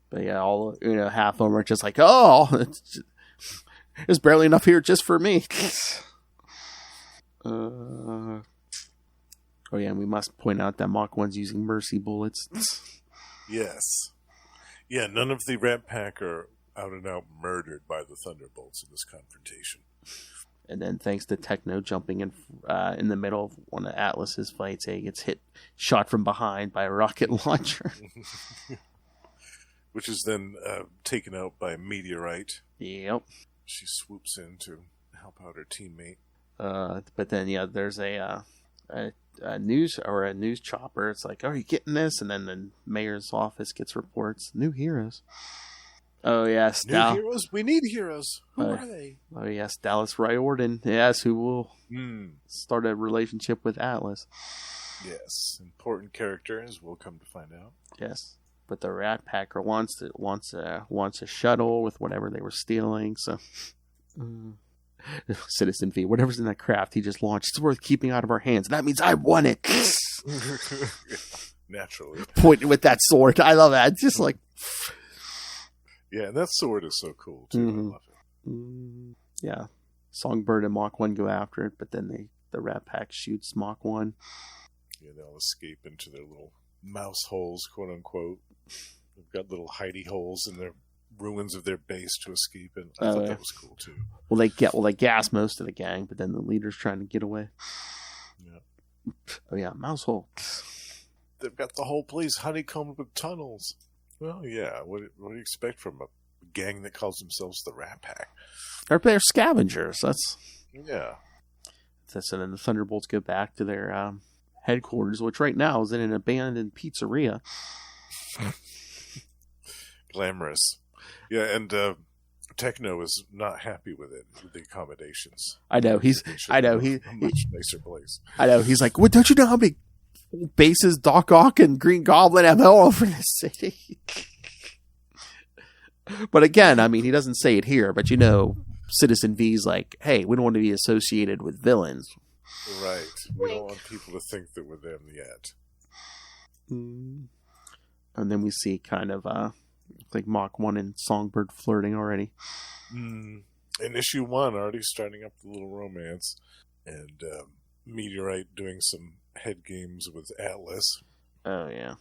But yeah, all half of them are just like, "Oh, there's barely enough here just for me." Oh yeah, and we must point out that Mach 1's using mercy bullets. Yes. Yeah, none of the Rat Pack are out and out murdered by the Thunderbolts in this confrontation. And then thanks to Techno jumping in the middle of one of Atlas's fights, he gets shot from behind by a rocket launcher. Which is then taken out by a meteorite. Yep. She swoops in to help out her teammate. But then, yeah, there's a news chopper. It's like, "Oh, are you getting this?" And then the mayor's office gets reports. New heroes. Oh, yes. New heroes? We need heroes. Who are they? Oh, yes. Dallas Riordan. Yes, who will start a relationship with Atlas. Yes. Important character, as we'll come to find out. Yes. But the Rat Packer wants a shuttle with whatever they were stealing. So, Citizen V, whatever's in that craft he just launched, it's worth keeping out of our hands. That means I won it. Naturally. Pointing with that sword. I love that. It's just like... Yeah, and that sword is so cool, too. I love it. Yeah. Songbird and Mach 1 go after it, but then the Rat Pack shoots Mach 1. Yeah, they'll escape into their little mouse holes, quote unquote. They've got little hidey holes in their ruins of their base to escape in. I thought that was cool, too. Well, they gas most of the gang, but then the leader's trying to get away. Yeah. Oh, yeah, mouse hole. They've got the whole place honeycombed with tunnels. Well, yeah. What do you expect from a gang that calls themselves the Rat Pack? They're scavengers. Yeah. So then the Thunderbolts go back to their headquarters, which right now is in an abandoned pizzeria. Glamorous. Yeah, and Techno is not happy with it, with the accommodations. I know. He's a much nicer place. I know. He's like, "What? Don't you know how many bases Doc Ock and Green Goblin have all over this city?" But again, I mean, he doesn't say it here, but Citizen V's like, "Hey, we don't want to be associated with villains." Right. We don't want people to think that we're them yet. And then we see kind of like Mach 1 and Songbird flirting already. In issue 1, already starting up the little romance. And Meteorite doing some head games with Atlas. Oh, yeah.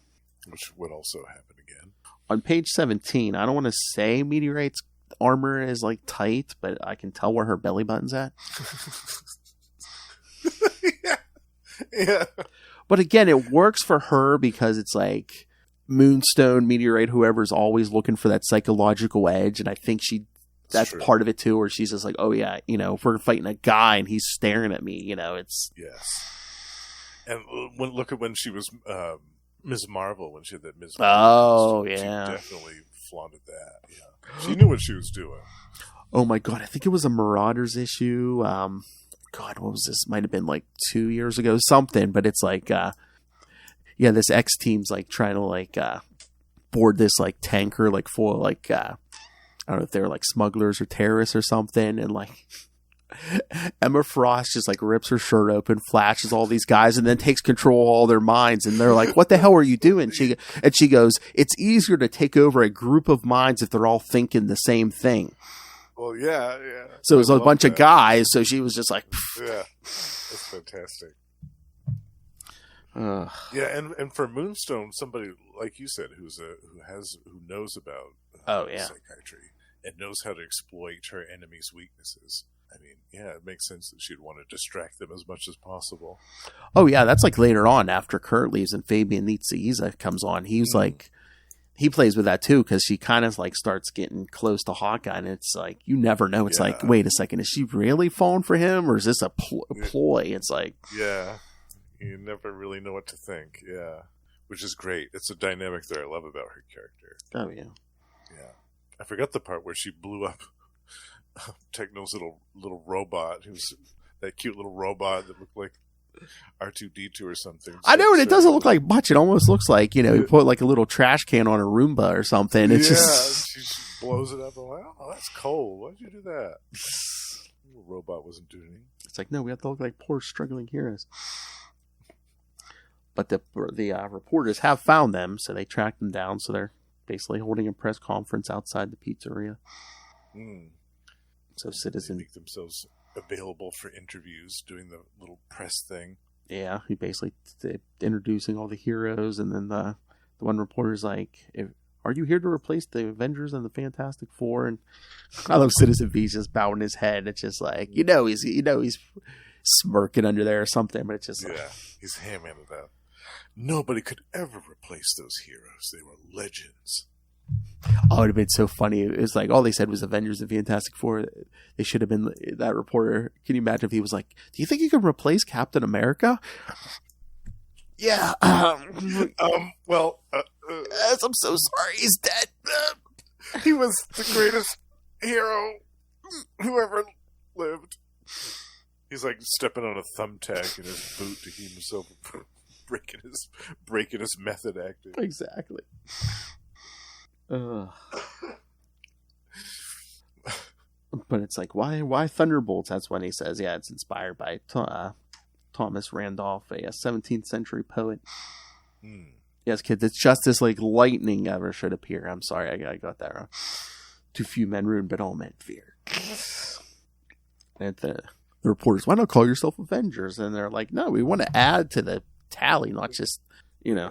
Which would also happen again. On page 17, I don't want to say Meteorite's armor is like tight, but I can tell where her belly button's at. Yeah. But again, it works for her because it's like Moonstone, Meteorite, whoever's always looking for that psychological edge, and I think that's part of it too, where she's just like, "Oh yeah, if we're fighting a guy and he's staring at me, it's..." Yes. And look at when she was Ms. Marvel, when she had that Ms. Marvel. Oh, yeah. She definitely flaunted that. Yeah. She knew what she was doing. Oh my god, I think it was a Marauders issue. God, what was this? Might have been like 2 years ago, something, but it's like, this X team's like trying to like board this like tanker, like full like, I don't know if they're like smugglers or terrorists or something, and like Emma Frost just like rips her shirt open, flashes all these guys, and then takes control of all their minds, and they're like, "What the hell are you doing?" She goes, "It's easier to take over a group of minds if they're all thinking the same thing." Well, yeah. So it was a bunch of guys, so she was just like... Pfft. Yeah, that's fantastic. Yeah, and for Moonstone, somebody, like you said, who knows about psychiatry and knows how to exploit her enemy's weaknesses. I mean, yeah, it makes sense that she'd want to distract them as much as possible. Oh, yeah, that's like later on after Kurt leaves and Fabian Nitze comes on. He's like... he plays with that too, because she kind of like starts getting close to Hawkeye, and it's like you never know. It's like, wait a second, is she really falling for him, or is this a ploy? It's like, yeah, you never really know what to think. Yeah, which is great. It's a dynamic that I love about her character. oh yeah, Yeah, I forgot the part where she blew up Techno's little robot. It was that cute little robot that looked like R2-D2 or something. I know, and it doesn't look like much. It almost looks like, you put like a little trash can on a Roomba or something. It's just she blows it up. I'm like, oh, that's cold. Why'd you do that? The little robot wasn't doing anything. It's like, no, we have to look like poor struggling heroes. But the reporters have found them, so they tracked them down. So they're basically holding a press conference outside the pizzeria. So Citizen They make themselves available for interviews, doing the little press thing. Yeah, he basically introducing all the heroes, and then the one reporter's like, "Are you here to replace the Avengers and the Fantastic Four?" And I love Citizen V's just bowing his head. It's just like he's smirking under there or something, but it's just like, he's ham-handed that. Nobody could ever replace those heroes. They were legends. oh, it would have been so funny. It was like all they said was Avengers and Fantastic Four. They should have been that reporter. Can you imagine if he was like, "Do you think you can replace Captain America?" Yeah. Well, Yes, I'm so sorry. He's dead. he was the greatest hero who ever lived. He's like stepping on a thumbtack in his boot to keep himself breaking his method acting. Exactly. But it's like, why Thunderbolts? That's when he says, yeah, it's inspired by Thomas Randolph, a 17th century poet. Yes, kids, it's just as like lightning ever should appear. I'm sorry, I got that wrong. Too few men ruin, but all men fear. And the reporters, why not call yourself Avengers? And they're like, no, we want to add to the tally, not just, Yeah.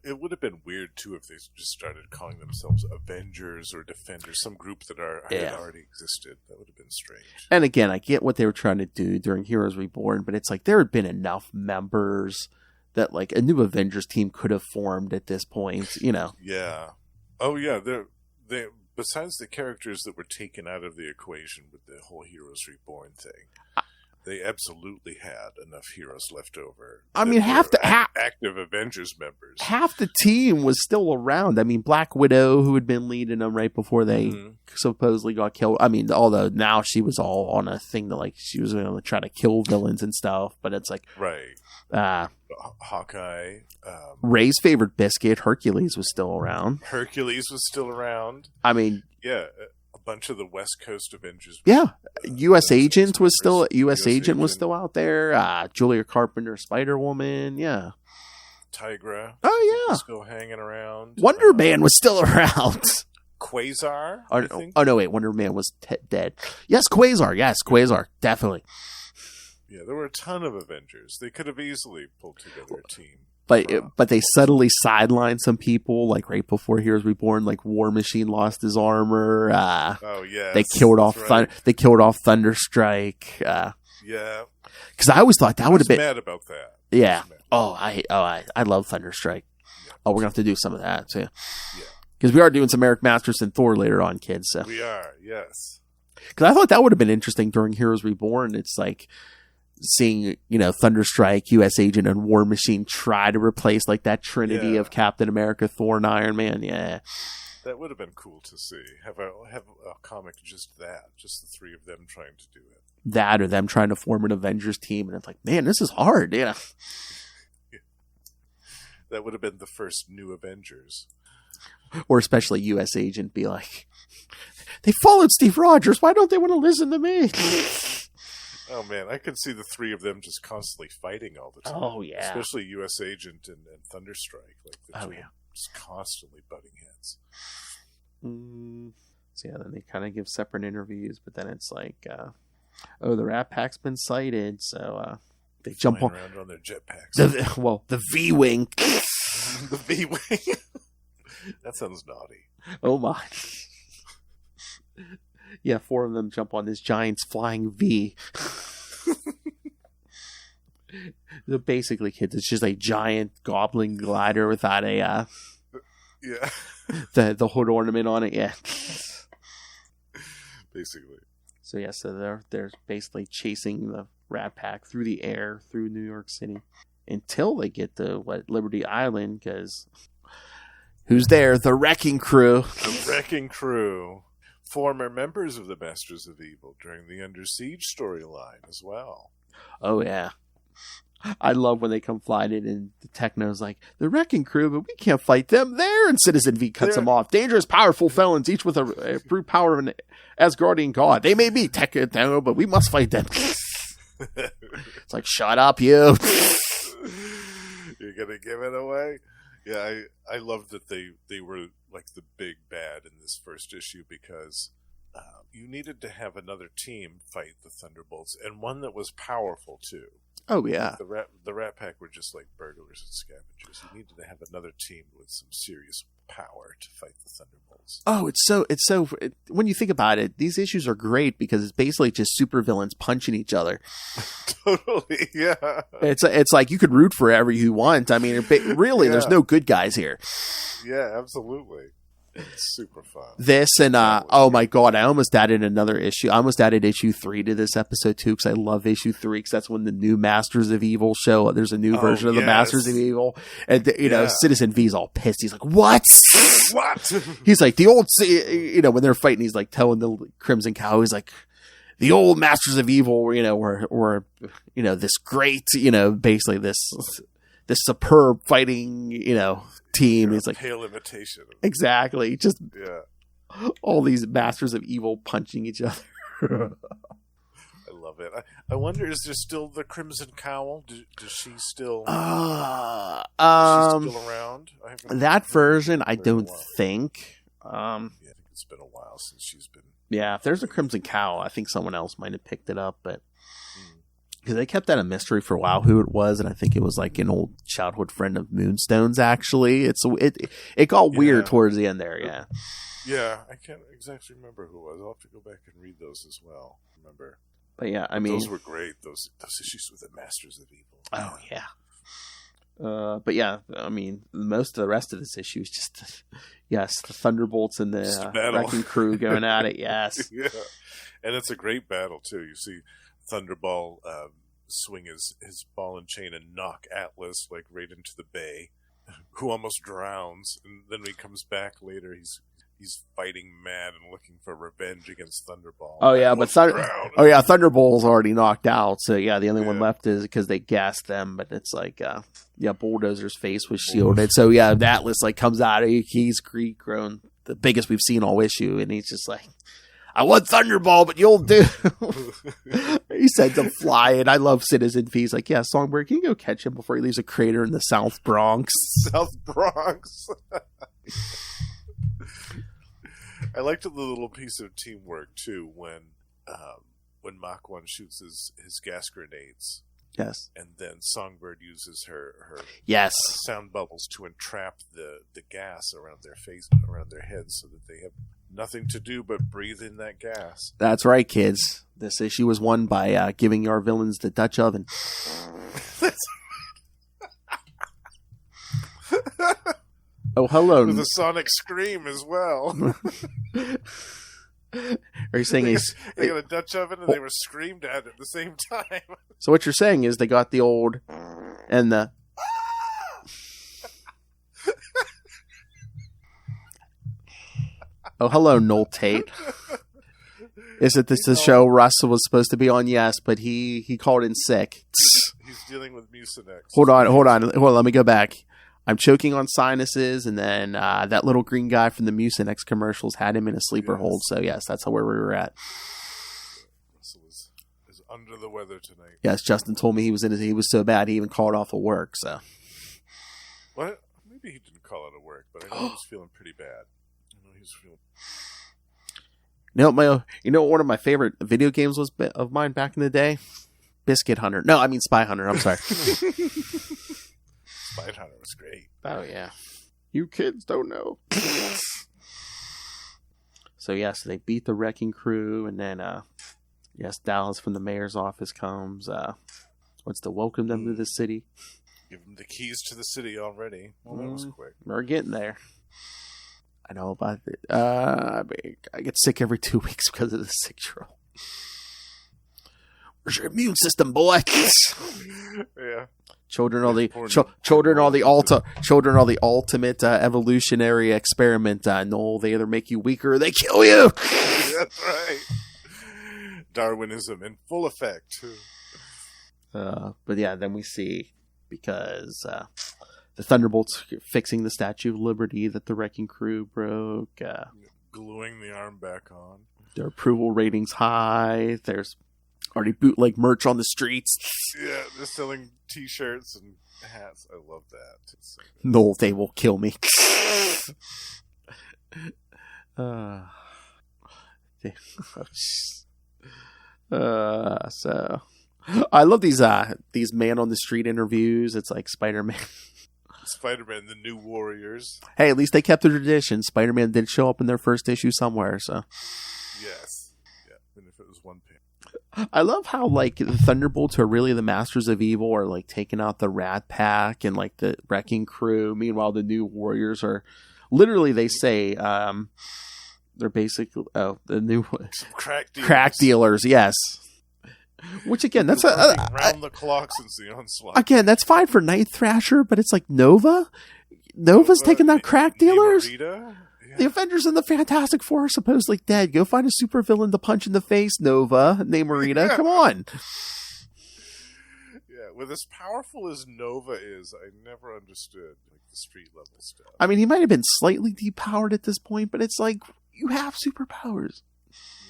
It would have been weird too if they just started calling themselves Avengers or Defenders, some group that had already existed. That would have been strange. And again, I get what they were trying to do during Heroes Reborn, but it's like there had been enough members that like a new Avengers team could have formed at this point, Yeah. Oh yeah. They besides the characters that were taken out of the equation with the whole Heroes Reborn thing, they absolutely had enough heroes left over. I mean, active Avengers members. Half the team was still around. I mean, Black Widow, who had been leading them right before they supposedly got killed. I mean, although now she was all on a thing that like she was going to try to kill villains and stuff. But it's like, right. Hawkeye. Ray's favorite biscuit, Hercules, was still around. Hercules was still around. I mean, yeah. A bunch of the West Coast Avengers. Yeah, U.S. Agent was still out there. Julia Carpenter, Spider Woman. Yeah, Tigra. Oh yeah, still hanging around. Wonder Man was still around. Quasar. Oh no, wait, Wonder Man was dead. Yes, Quasar, definitely. Yeah, there were a ton of Avengers. They could have easily pulled together a team. But they subtly sidelined some people, like right before Heroes Reborn, like War Machine lost his armor. They killed off Thunderstrike. Yeah, because I always thought that would have been mad about that. Yeah. I love Thunderstrike. Yeah. Oh, we're gonna have to do some of that too. Yeah. Because we are doing some Eric Masterson Thor later on, kids. So we are, yes. Because I thought that would have been interesting during Heroes Reborn. It's like seeing, Thunderstrike, U.S. Agent, and War Machine try to replace like that trinity of Captain America, Thor, and Iron Man. Yeah, that would have been cool to see. Have a comic just the three of them trying to do it. That or them trying to form an Avengers team, and it's like, man, this is hard. Yeah, that would have been the first new Avengers. Or especially U.S. Agent be like, they followed Steve Rogers. Why don't they want to listen to me? Oh man, I could see the three of them just constantly fighting all the time. Oh yeah, especially U.S. Agent and Thunderstrike, like just constantly butting heads. So yeah, then they kind of give separate interviews, but then it's like, the Rat Pack's been sighted, so they jump around on their jetpacks. The V-wing, the V-wing. That sounds naughty. Oh my. Yeah, 4 of them jump on this giant's flying V. So basically, kids, it's just a giant goblin glider without a Yeah. the hood ornament on it. Yeah. Basically. So yeah, so they're basically chasing the Rat Pack through the air through New York City until they get to Liberty Island, because who's there? The Wrecking Crew. The Wrecking Crew. Former members of the Masters of Evil during the Under Siege storyline as well. Oh yeah. I love when they come flying in and the Techno's like, the Wrecking Crew, but we can't fight them there. And Citizen V cuts them off. Dangerous, powerful felons, each with a brute power of an Asgardian god. They may be Techno, but we must fight them. It's like, shut up, you. You're going to give it away? Yeah, I love that they were like the big bad in this first issue, because you needed to have another team fight the Thunderbolts, and one that was powerful too. Oh yeah. The Rat Pack were just like burglars and scavengers. You needed to have another team with some serious power to fight the Thunderbolts. Oh, it's so when you think about it, these issues are great because it's basically just supervillains punching each other. Totally, yeah. It's like you could root for whoever you want. I mean, really, there's no good guys here. Yeah, absolutely. It's super fun. This and oh my god, I almost added another issue. I almost added issue 3 to this episode too, because I love issue 3, because that's when the new Masters of Evil show. There's a new version of the Masters of Evil, and you know, Citizen V's all pissed. He's like, "What? What?" He's like, the old, you know, when they're fighting, he's like telling the Crimson Cow, he's like, the old Masters of Evil, you know, were you know, this great, you know, basically this superb fighting, you know, team. He's like, pale imitation. Exactly. Just all these Masters of Evil punching each other. I love it. I wonder, is there still the Crimson Cowl? Does she still? Is she still around? That version, I don't think. I think it's been a while since she's been. Yeah, if there's a Crimson Cowl, I think someone else might have picked it up, but because they kept that a mystery for a while who it was, and I think it was like an old childhood friend of Moonstone's. Actually, it got weird towards the end there. Yeah. Yeah, I can't exactly remember who it was. I'll have to go back and read those as well. Remember? But yeah, I mean, those were great. Those issues with the Masters of Evil. Oh yeah. But yeah, I mean, most of the rest of this issue is just the Thunderbolts and the Wrecking Crew going at it. Yes. Yeah, and it's a great battle too. You see Thunderball swing his ball and chain and knock Atlas like right into the bay, who almost drowns, and then when he comes back later, he's fighting mad and looking for revenge against Thunderball. Oh yeah, but Thunderball's already knocked out. So yeah, the only one left is because they gassed them. But it's like, Bulldozer's face was shielded. So yeah, Atlas like comes out. He's grown the biggest we've seen all issue, and he's just like, I want Thunderball, but you'll do. He sends him flying. I love Citizen V. He's like, yeah, Songbird, can you go catch him before he leaves a crater in the South Bronx? South Bronx. I liked the little piece of teamwork too when Mach 1 shoots his gas grenades. Yes. And then Songbird uses her sound bubbles to entrap the gas around their face, around their heads, so that they have nothing to do but breathe in that gas. That's right, kids. This issue was won by giving your villains the Dutch oven. Oh, hello. With a sonic scream as well. Are you saying they got a Dutch oven and they were screamed at the same time? So what you're saying is they got the old and the... Oh, hello, Noel Tate. Is it this the show Russell was supposed to be on? Yes, but he called in sick. He's dealing with Mucinex. Hold on. Let me go back. I'm choking on sinuses, and then that little green guy from the Mucinex commercials had him in a sleeper hold. So yes, that's where we were at. Russell is under the weather tonight. Yes, Justin told me he was so bad he even called off of work. So what? Maybe he didn't call out of work, but I know he was feeling pretty bad. You know, one of my favorite video games was of mine back in the day? Biscuit Hunter. No, I mean Spy Hunter. I'm sorry. Spy Hunter was great. Oh, yeah. You kids don't know. So, yes, they beat the Wrecking Crew, and then, Dallas from the mayor's office comes. What's to welcome them to the city? Give them the keys to the city already. Well, that was quick. We're getting there. I know about it. I get sick every 2 weeks because of the 6-year-old. Where's your immune system, boy? Yeah. Children are the ultimate evolutionary experiment. No, they either make you weaker or they kill you. That's right. Darwinism in full effect. But yeah, then we see, because the Thunderbolts fixing the Statue of Liberty that the Wrecking Crew broke. Gluing the arm back on. Their approval ratings high. There's already bootleg merch on the streets. Yeah, they're selling t-shirts and hats. I love that. It's so good. No, they will kill me. So I love these man on the street interviews. It's like Spider-Man. Spider-Man, the New Warriors. Hey, at least they kept the tradition. Spider-Man did show up in their first issue somewhere, so. Yes. Yeah, and if it was one page. I love how, like, the Thunderbolts are really the masters of evil, are, like, taking out the Rat Pack and, like, the Wrecking Crew. Meanwhile, the New Warriors are, literally, they say, they're basically, the new crack dealers, yes. Which, again, that's round the clock since the onslaught. Again, that's fine for Night Thrasher, but it's like Nova. Nova's taking out crack dealers. Yeah. The Avengers and the Fantastic Four are supposedly dead. Go find a supervillain to punch in the face, Nova. Namorita, come on. Yeah, with as powerful as Nova is, I never understood like the street level stuff. I mean, he might have been slightly depowered at this point, but it's like, you have superpowers.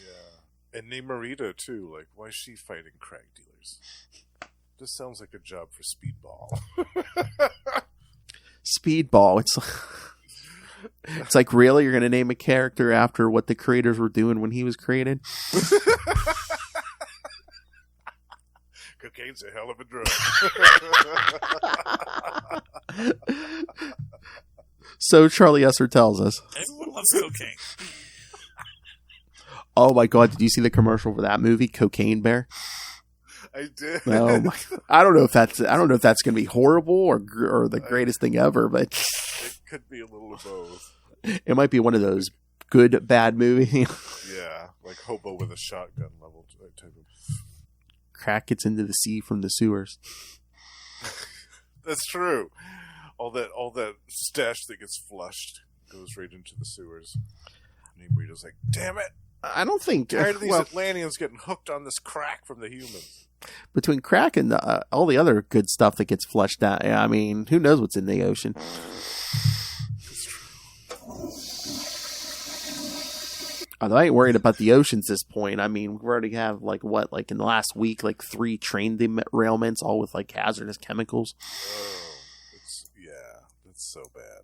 Yeah. And Namorita, too. Like, why is she fighting crack dealers? This sounds like a job for Speedball. Speedball. It's like, really? You're going to name a character after what the creators were doing when he was created? Cocaine's a hell of a drug. So Charlie Esser tells us. Everyone loves cocaine. Oh my God! Did you see the commercial for that movie, Cocaine Bear? I did. Oh my! I don't know if that's going to be horrible or the greatest thing ever, but it could be a little of both. It might be one of those good bad movies. Yeah, like Hobo with a Shotgun level type of. Crack gets into the sea from the sewers. That's true. All that stash that gets flushed goes right into the sewers. And Rita's like, "Damn it! I don't think Tired of these Atlanteans getting hooked on this crack from the humans." Between crack and all the other good stuff that gets flushed out, I mean, who knows what's in the ocean? Although I ain't worried about the oceans at this point. I mean, we already have, like in the last week, 3 train derailments, all with, hazardous chemicals. Oh, that's so bad.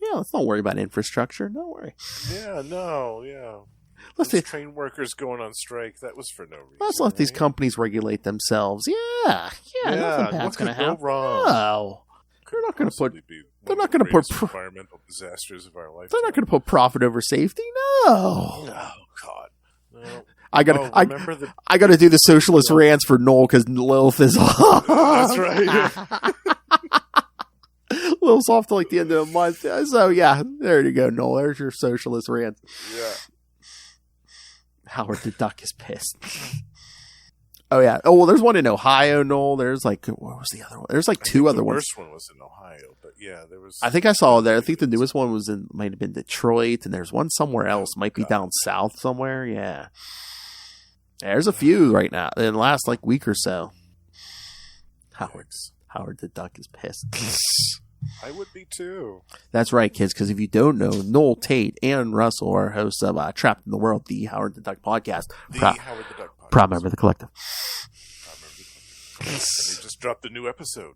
Yeah, let's not worry about infrastructure. Don't worry. Yeah, no, yeah. Let's train workers going on strike, that was for no reason. Let's let these companies regulate themselves. Yeah, nothing bad's going to happen. Wrong? No. They're not going to put environmental disasters of our life. They're not going to put profit over safety. No. Oh God. No. I gotta do the socialist rants for Noel because Lilith is off. That's right. Lilith's off to the end of the month. So yeah, there you go, Noel. There's your socialist rant. Yeah. Howard the Duck is pissed. Oh yeah. Oh well, there's one in Ohio, Noel. There's what was the other one? There's 2 other ones. The worst one was in Ohio, but yeah, there was. I think I saw there. I think the newest one might have been Detroit, and there's one somewhere else. Might be down south somewhere. Yeah. There's a few right now in the last week or so. Howard the Duck is pissed. I would be too. That's right, kids, because if you don't know, Noel Tate and Russell are hosts of Trapped in the World, the Howard the Duck podcast. Howard the Duck podcast. Proud member of the collective. And they just dropped a new episode.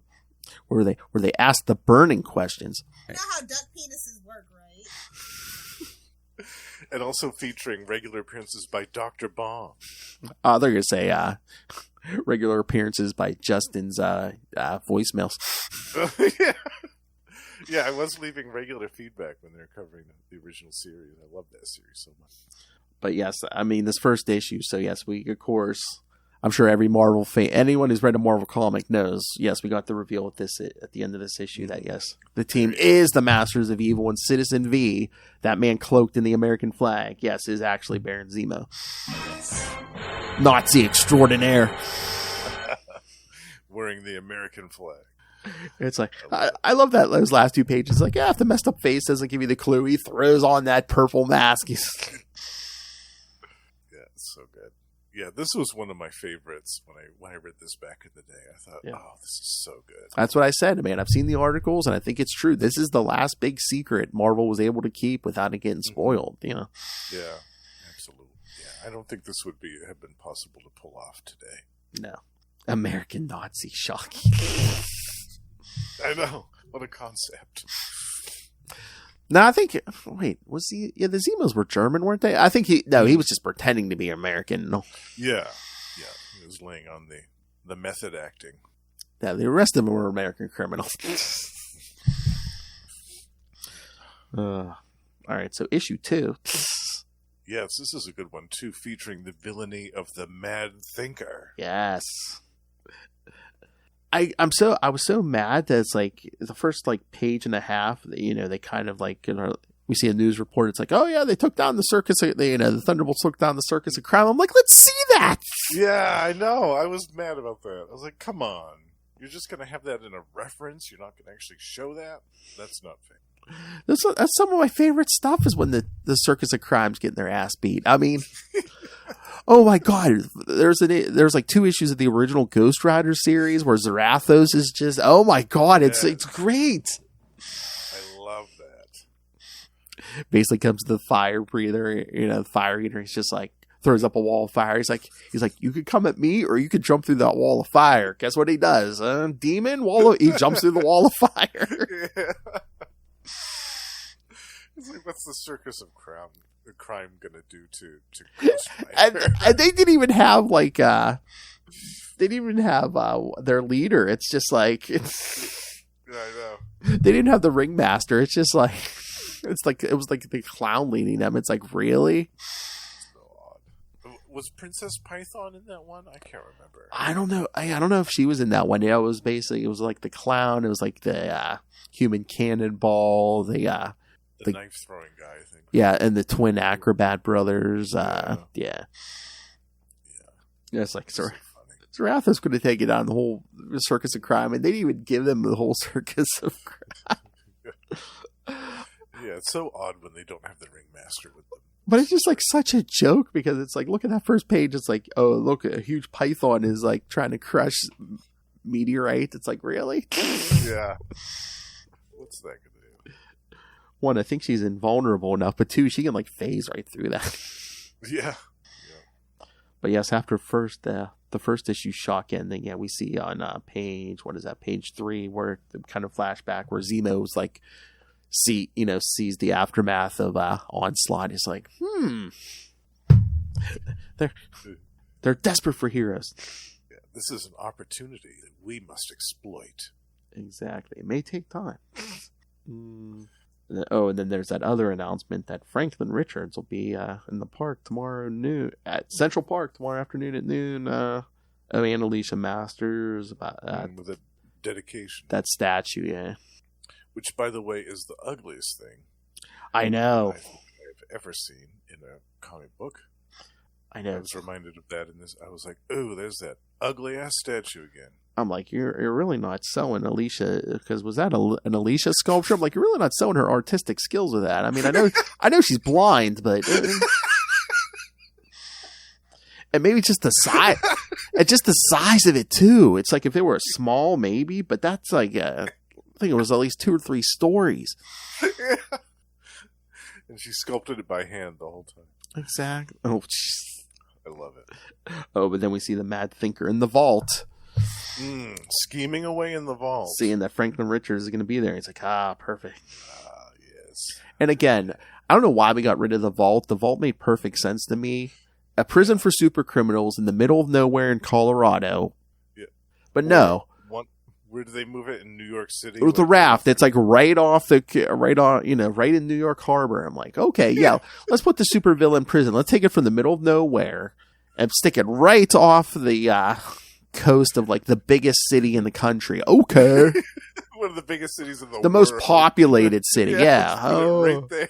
Where they ask the burning questions. You know how duck penises work, right? And also featuring regular appearances by Dr. Bomb. They're going to say regular appearances by Justin's voicemails. Yeah. Yeah, I was leaving regular feedback when they were covering the original series. I love that series so much. But yes, I mean, this first issue, so yes, we, of course, I'm sure every Marvel fan, anyone who's read a Marvel comic knows, yes, we got the reveal at the end of this issue that, yes, the team is the Masters of Evil, and Citizen V, that man cloaked in the American flag, yes, is actually Baron Zemo. Nazi extraordinaire. Wearing the American flag. It's like, I love that those last 2 pages. Like, yeah, if the messed up face doesn't give you the clue, he throws on that purple mask. Yeah, it's so good. Yeah, this was one of my favorites when I read this back in the day. I thought, oh, this is so good. That's what I said, man. I've seen the articles, and I think it's true. This is the last big secret Marvel was able to keep without it getting spoiled, you know? Yeah, absolutely. Yeah, I don't think this would have been possible to pull off today. No. American Nazi, shocking. I know. What a concept. No, I think, wait, was he, the Zemos were German, weren't they? I think he was just pretending to be American. No. Yeah. He was laying on the method acting. Yeah, the rest of them were American criminals. All right, so issue 2. Yes, this is a good one, too, featuring the villainy of the Mad Thinker. Yes. I was so mad that it's like the first like page and a half, they kind of like, we see a news report. It's like, oh yeah, they took down the circus. The Thunderbolts took down the circus of crime. I'm like, let's see that. Yeah, I know. I was mad about that. I was like, come on, you're just gonna have that in a reference. You're not gonna actually show that. That's not fair. That's some of my favorite stuff is when the circus of crime's getting their ass beat. I mean, oh my god, there's like 2 issues of the original Ghost Rider series where Zarathos is just, oh my god, it's great. I love that. Basically comes to the fire breather, the fire eater. He's just like throws up a wall of fire. He's like, you could come at me or you could jump through that wall of fire. Guess what he does? Demon he jumps through the wall of fire. Yeah. It's like, what's the circus of crime gonna do to Ghost Rider? and they didn't even have like their leader. It's just like Yeah, I know. They didn't have the ringmaster. It's just like it was like the clown leading them. It's like, really? So odd. Was Princess Python in that one? I can't remember. I don't know. I don't know if she was in that one. Yeah, it was like the clown. It was like the human cannonball. The knife throwing guy, I think. Yeah, and the twin acrobat brothers. Yeah. It's like, Zarathos could have taken down the whole circus of crime, and they didn't even give them the whole circus of crime. Yeah, it's so odd when they don't have the ringmaster with them. But it's just like such a joke because it's like, look at that first page. It's like, oh, look, a huge python is like trying to crush meteorite. It's like, really? Yeah. What's that gonna do? 1, I think she's invulnerable enough, but 2, she can like phase right through that. Yeah. But yes, after the first issue shock ending, we see on page 3, where the kind of flashback where Zemo's like sees the aftermath of Onslaught. He's like, they're desperate for heroes. Yeah, this is an opportunity that we must exploit. Exactly. It may take time. Oh, and then there's that other announcement that Franklin Richards will be in the park tomorrow noon at Central Park tomorrow afternoon at noon. And Alicia Masters with a dedication. That statue, yeah. Which, by the way, is the ugliest thing I know I've ever seen in a comic book. I know. I was reminded of that in this. I was like, "Oh, there's that ugly ass statue again." I'm like, you're really not selling Alicia, because was that an Alicia sculpture? I'm like, you're really not selling her artistic skills with that. I mean, I know she's blind, but and maybe just the size, and just the size of it too. It's like if it were small, maybe, but that's like I think it was at least 2 or 3 stories. Yeah. And she sculpted it by hand the whole time. Exactly. Oh, geez. I love it. Oh, but then we see the Mad Thinker in the vault. Scheming away in the vault. Seeing that Franklin Richards is going to be there. He's like, perfect. Yes. And again, I don't know why we got rid of the vault. The vault made perfect sense to me. A prison for super criminals in the middle of nowhere in Colorado. Yeah. But no. Where do they move it? In New York City? With the raft. It's like right in New York Harbor. I'm like, okay, yeah, let's put the supervillain prison. Let's take it from the middle of nowhere and stick it right off the coast of like the biggest city in the country. Okay. One of the biggest cities in the world. The most populated city. Yeah. let's put it right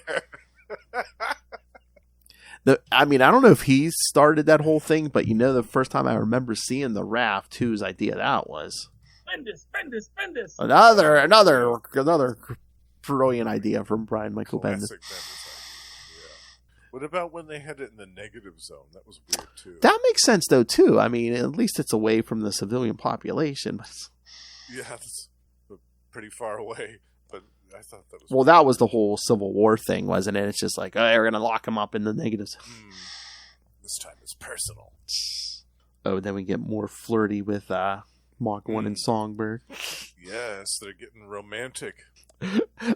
there. I don't know if he started that whole thing, but the first time I remember seeing the raft, whose idea that was. Bendis. Another brilliant idea from Brian Michael Bendis. Classic Bendis idea. Yeah. What about when they had it in the negative zone? That was weird too. That makes sense though too. I mean, at least it's away from the civilian population. Yeah, that's pretty far away. But I thought that was well, that was the whole Civil War thing, wasn't it? It's just like, oh, we're gonna lock him up in the negative zone. This time it's personal. Oh, then we get more flirty with Mach 1 and Songbird. Yes, they're getting romantic.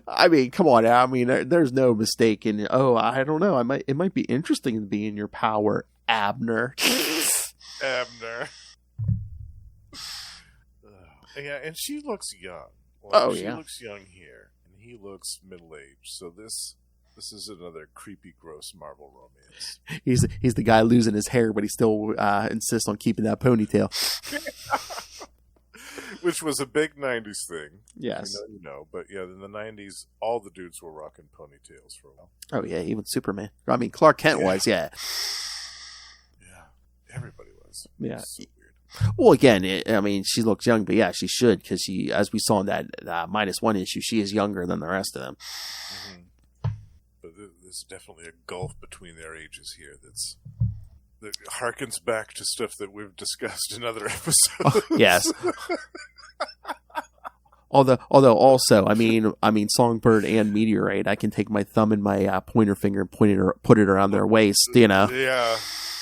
I mean, come on. I mean, there's no mistake in. Oh, I don't know. It might be interesting to be in your power, Abner. Abner. Yeah, and she looks young. She looks young here, and he looks middle-aged. So this is another creepy, gross Marvel romance. He's the guy losing his hair, but he still insists on keeping that ponytail. Which was a big 90s thing. Yes. But yeah, in the 90s, all the dudes were rocking ponytails for a while. Oh, yeah, even Superman. I mean, Clark Kent was, yeah. Yeah, everybody was. Yeah. It was so weird. Well, again, she looks young, but yeah, she should, because she, as we saw in that -1 issue, she is younger than the rest of them. Mm-hmm. But there's definitely a gulf between their ages here that harkens back to stuff that we've discussed in other episodes. Yes. Although also, I mean, Songbird and Meteorite, I can take my thumb and my pointer finger and put it around their waist, Yeah,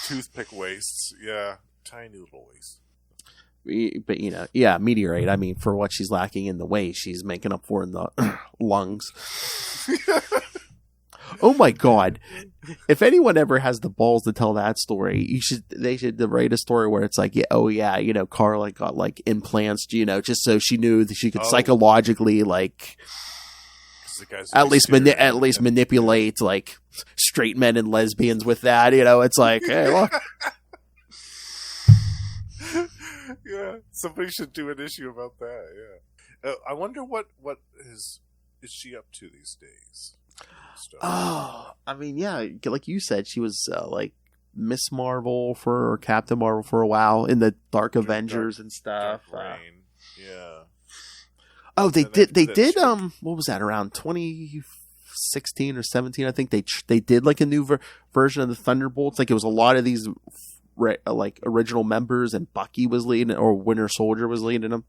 toothpick waists. Yeah, tiny little waists. But yeah, Meteorite. I mean, for what she's lacking in the waist, she's making up for in the lungs. Oh my God! If anyone ever has the balls to tell that story, they should write a story where it's like, Carla got like implants, just so she knew that she could psychologically like at least manipulate like straight men and lesbians with that. It's like, hey, look. Yeah, somebody should do an issue about that. Yeah, I wonder what is she up to these days. Oh, I mean, yeah, like you said, she was like Miss Marvel or Captain Marvel for a while in the Dark Avengers and stuff. Yeah. Oh, they did. What was that? Around 2016 or 17, I think they did like a new version of the Thunderbolts. Like it was a lot of these like original members, and Bucky was leading, or Winter Soldier was leading them.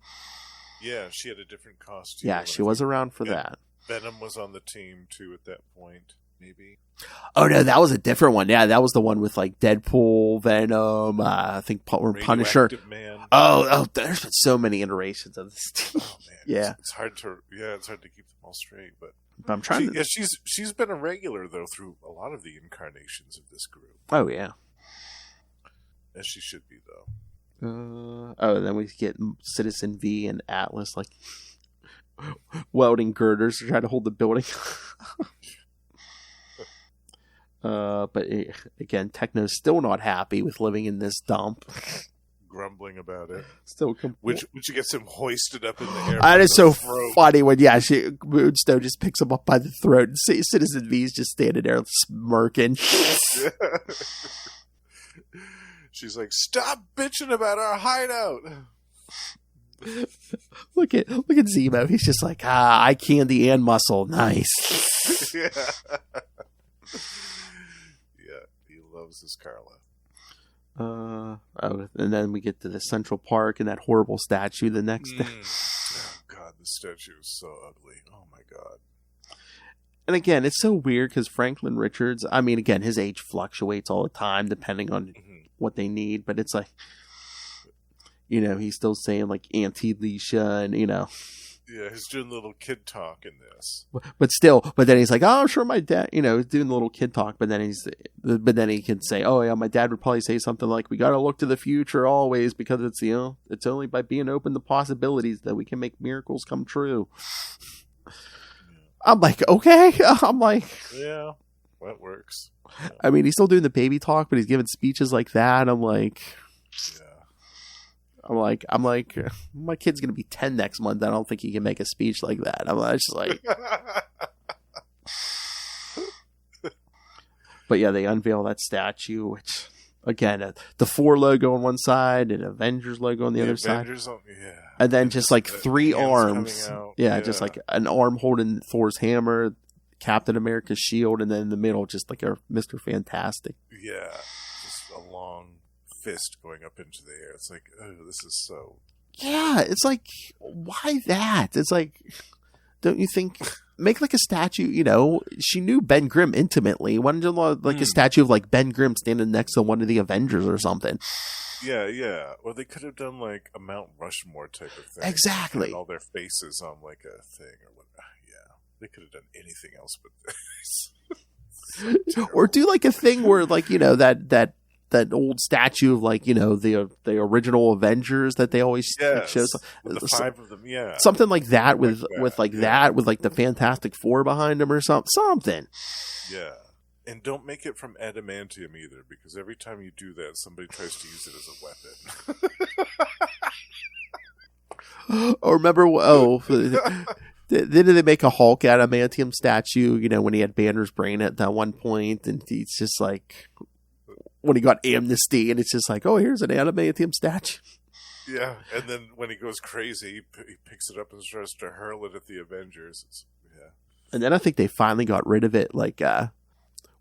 Yeah, she had a different costume. Yeah, she was around for that. Venom was on the team too at that point, maybe. Oh no, that was a different one. Yeah, that was the one with like Deadpool, Venom, I think Punisher. Man. Oh, there's been so many iterations of this team. Oh man, yeah, it's hard to keep them all straight. But I'm trying. She's been a regular though through a lot of the incarnations of this group. Oh yeah, as she should be though. Then we get Citizen V and Atlas like welding girders to try to hold the building. But again, Techno's still not happy with living in this dump. Grumbling about it. Still which gets him hoisted up in the air. That is so funny when Moonstone just picks him up by the throat and Citizen V's just standing there smirking. She's like, "Stop bitching about our hideout." Look at Zemo. He's just like, eye candy and muscle. Nice. Yeah, he loves his Carla. And then we get to the Central Park and that horrible statue the next day. Oh God, the statue is so ugly. Oh my God. And again, it's so weird because Franklin Richards, I mean, again, his age fluctuates all the time depending on what they need, but it's like, he's still saying like Auntie Leisha and, Yeah, he's doing little kid talk in this. But then he's like, oh, I'm sure my dad, doing the little kid talk. But then he can say, oh yeah, my dad would probably say something like, we got to look to the future always because it's, it's only by being open to possibilities that we can make miracles come true. Yeah. I'm like, okay. I'm like, yeah. That works. I mean, he's still doing the baby talk, but he's giving speeches like that. I'm like, my kid's gonna be 10 next month. I don't think he can make a speech like that. I'm just like, but yeah, they unveil that statue, which again, the 4 logo on one side and Avengers logo on the other Avengers side, yeah. and then just like 3 arms. coming out. Yeah, just like an arm holding Thor's hammer, Captain America's shield, and then in the middle, just like a Mr. Fantastic. Yeah, just a long fist going up into the air. It's like, oh, this is so. Yeah, it's like, why that? It's like, don't you think, make like a statue, you know, she knew Ben Grimm intimately. Why don't you like a statue of like Ben Grimm standing next to one of the Avengers or something? Yeah. Or they could have done like a Mount Rushmore type of thing. Exactly. Had all their faces on like a thing or what. Yeah, they could have done anything else but this. Or do like a thing where like, you know, that old statue of like, you know, the original Avengers that they always show. With the 5 of them, yeah. Something like that with the Fantastic Four behind them or something. Yeah. And don't make it from adamantium either, because every time you do that, somebody tries to use it as a weapon. Or remember, didn't they make a Hulk adamantium statue, you know, when he had Banner's brain at that one point, and he's just like, when he got amnesty, and it's just like, oh, here's an adamantium statue. Yeah, and then when he goes crazy, he picks it up and starts to hurl it at the Avengers. And then I think they finally got rid of it, like,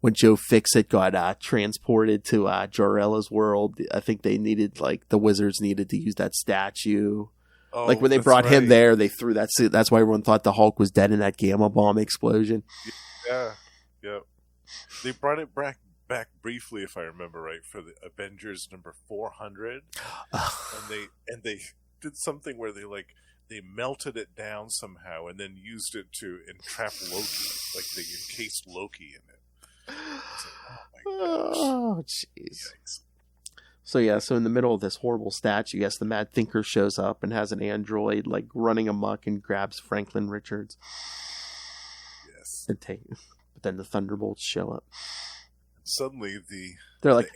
when Joe Fixit got transported to Jarella's world. I think they needed, like, the Wizards needed to use that statue. Oh, like, when they brought him there, they threw that suit. That's why everyone thought the Hulk was dead in that gamma bomb explosion. Yeah. They brought it back briefly, if I remember right, for the Avengers number 400. and they did something where they melted it down somehow and then used it to entrap Loki. Like, they encased Loki in it. Oh, jeez. So in the middle of this horrible statue, yes, the Mad Thinker shows up and has an android like running amok and grabs Franklin Richards. Yes. But then the Thunderbolts show up. Suddenly the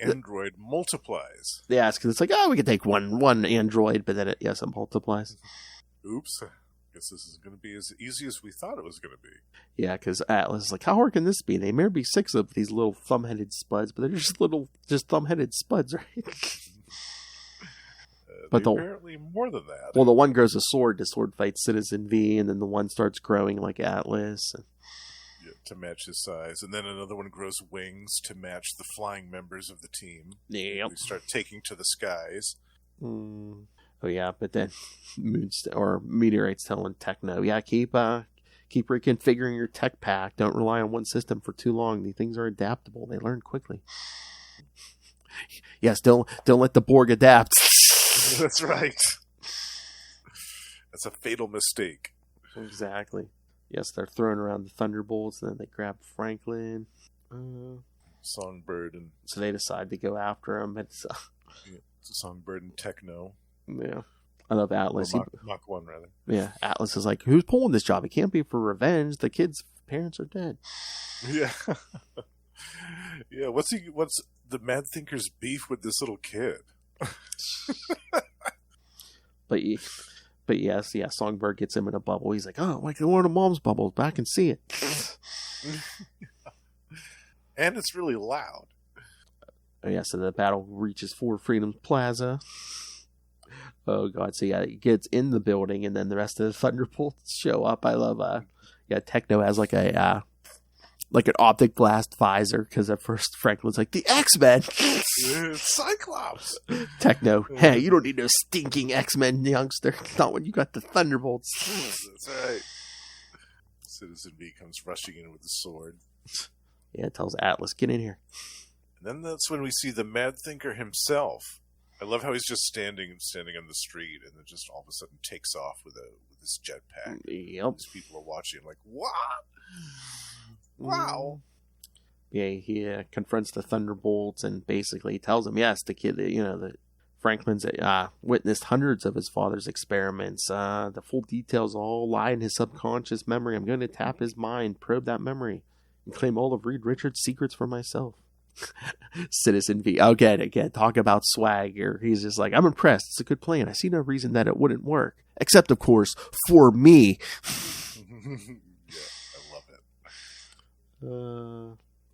android multiplies. Yeah, because it's like, oh, we can take one android, but then it multiplies. Oops. Guess this is going to be as easy as we thought it was going to be. Yeah, because Atlas is like, how hard can this be? They may be 6 of these little thumb-headed spuds, but they're just thumb-headed spuds, right? But apparently more than that. Well, the one grows a sword. The sword fights Citizen V, and then the one starts growing like Atlas. To match his size. And then another one grows wings to match the flying members of the team. Yep. We start taking to the skies. Oh yeah, but then Meteorite's telling Techno, yeah, keep reconfiguring your tech pack. Don't rely on one system for too long. These things are adaptable. They learn quickly. Yes, don't let the Borg adapt. That's right. That's a fatal mistake. Exactly. Yes, they're throwing around the Thunderbolts, and then they grab Franklin. Songbird and... So they decide to go after him. It's Songbird and Techno. Yeah. I love Atlas. Mach 1, rather. Yeah, Atlas is like, who's pulling this job? It can't be for revenge. The kid's parents are dead. Yeah. Yeah, what's the Mad Thinker's beef with this little kid? But yes, Songbird gets him in a bubble. He's like, oh, like one of Mom's bubbles, but I can see it. And it's really loud. Oh, yeah, so the battle reaches Fort Freedom's Plaza. Oh, God. So, yeah, it gets in the building, and then the rest of the Thunderbolts show up. I love, Techno has like an optic blast visor, because at first Franklin's like, the X-Men! Cyclops! Techno, hey, you don't need no stinking X-Men, youngster. Not when you got the Thunderbolts. That's right. Citizen V comes rushing in with the sword. Yeah, it tells Atlas, get in here. And then that's when we see the Mad Thinker himself. I love how he's just standing on the street, and then just all of a sudden takes off with his jetpack. Yep. These people are watching him like, what? Wow. Yeah, he confronts the Thunderbolts and basically tells them, yes, the kid, that Franklin's witnessed hundreds of his father's experiments. The full details all lie in his subconscious memory. I'm going to tap his mind, probe that memory. and claim all of Reed Richards' secrets for myself. Citizen V. Again, talk about swagger. He's just like, I'm impressed. It's a good plan. I see no reason that it wouldn't work. Except, of course, for me. Yeah, I love it.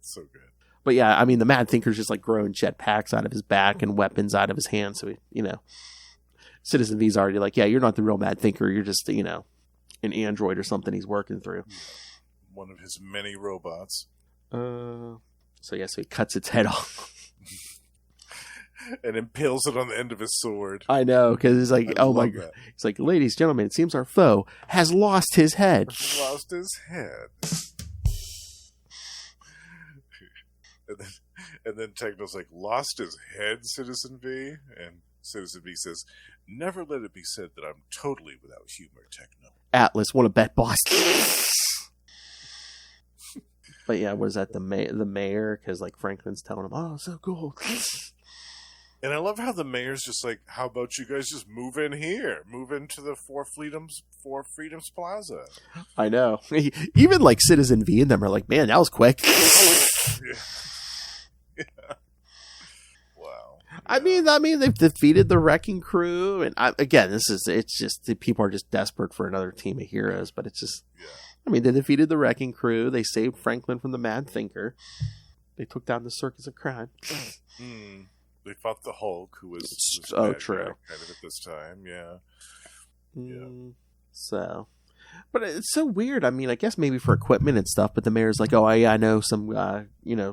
So good. But yeah, I mean, the Mad Thinker's just like growing jetpacks out of his back and weapons out of his hands. So, Citizen V's already like, yeah, you're not the real Mad Thinker. You're just, an android or something he's working through. One of his many robots. So he cuts its head off. And impales it on the end of his sword. I know, because he's like, oh my God. He's like, ladies, gentlemen, it seems our foe has lost his head. Lost his head. And then Techno's like, lost his head, Citizen V? And Citizen V says, never let it be said that I'm totally without humor, Techno. Atlas, want to bet, boss? But yeah, was that the mayor? Because like Franklin's telling him, oh, so cool. And I love how the mayor's just like, how about you guys just move in here? Move into the Four Freedoms Plaza. I know. Even like Citizen V and them are like, man, that was quick. Yeah. Wow. I mean, they've defeated the Wrecking Crew, and it's just the people are just desperate for another team of heroes. But it's just, they defeated the Wrecking Crew. They saved Franklin from the Mad Thinker. They took down the Circus of Crime. They fought the Hulk, who was true, kind of at this time. Yeah. So, but it's so weird. I mean, I guess maybe for equipment and stuff. But the mayor's like, oh, I know some,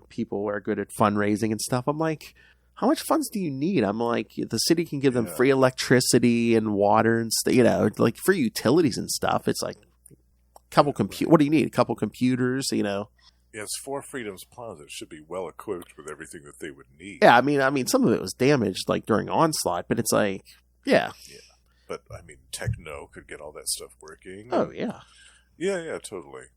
people are good at fundraising and stuff. I'm like, how much funds do you need? I'm like, the city can give them free electricity and water and stuff, like free utilities and stuff. It's like a couple what do you need? A couple computers, Yeah, it's Four Freedoms Plaza. It should be well equipped with everything that they would need. Yeah, I mean, some of it was damaged like during Onslaught, but it's like, yeah. But Techno could get all that stuff working. Oh yeah. Yeah, totally.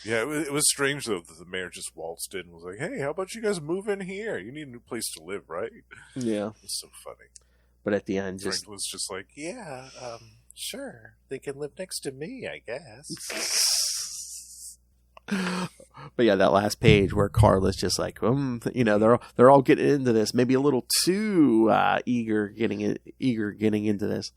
Yeah, it was strange though that the mayor just waltzed in and was like, "Hey, how about you guys move in here? You need a new place to live, right?" Yeah, it's so funny. But at the end, Franklin's just like, "Yeah, sure, they can live next to me, I guess." But yeah, that last page where Carla's just like, they're all getting into this, maybe a little too eager getting into this.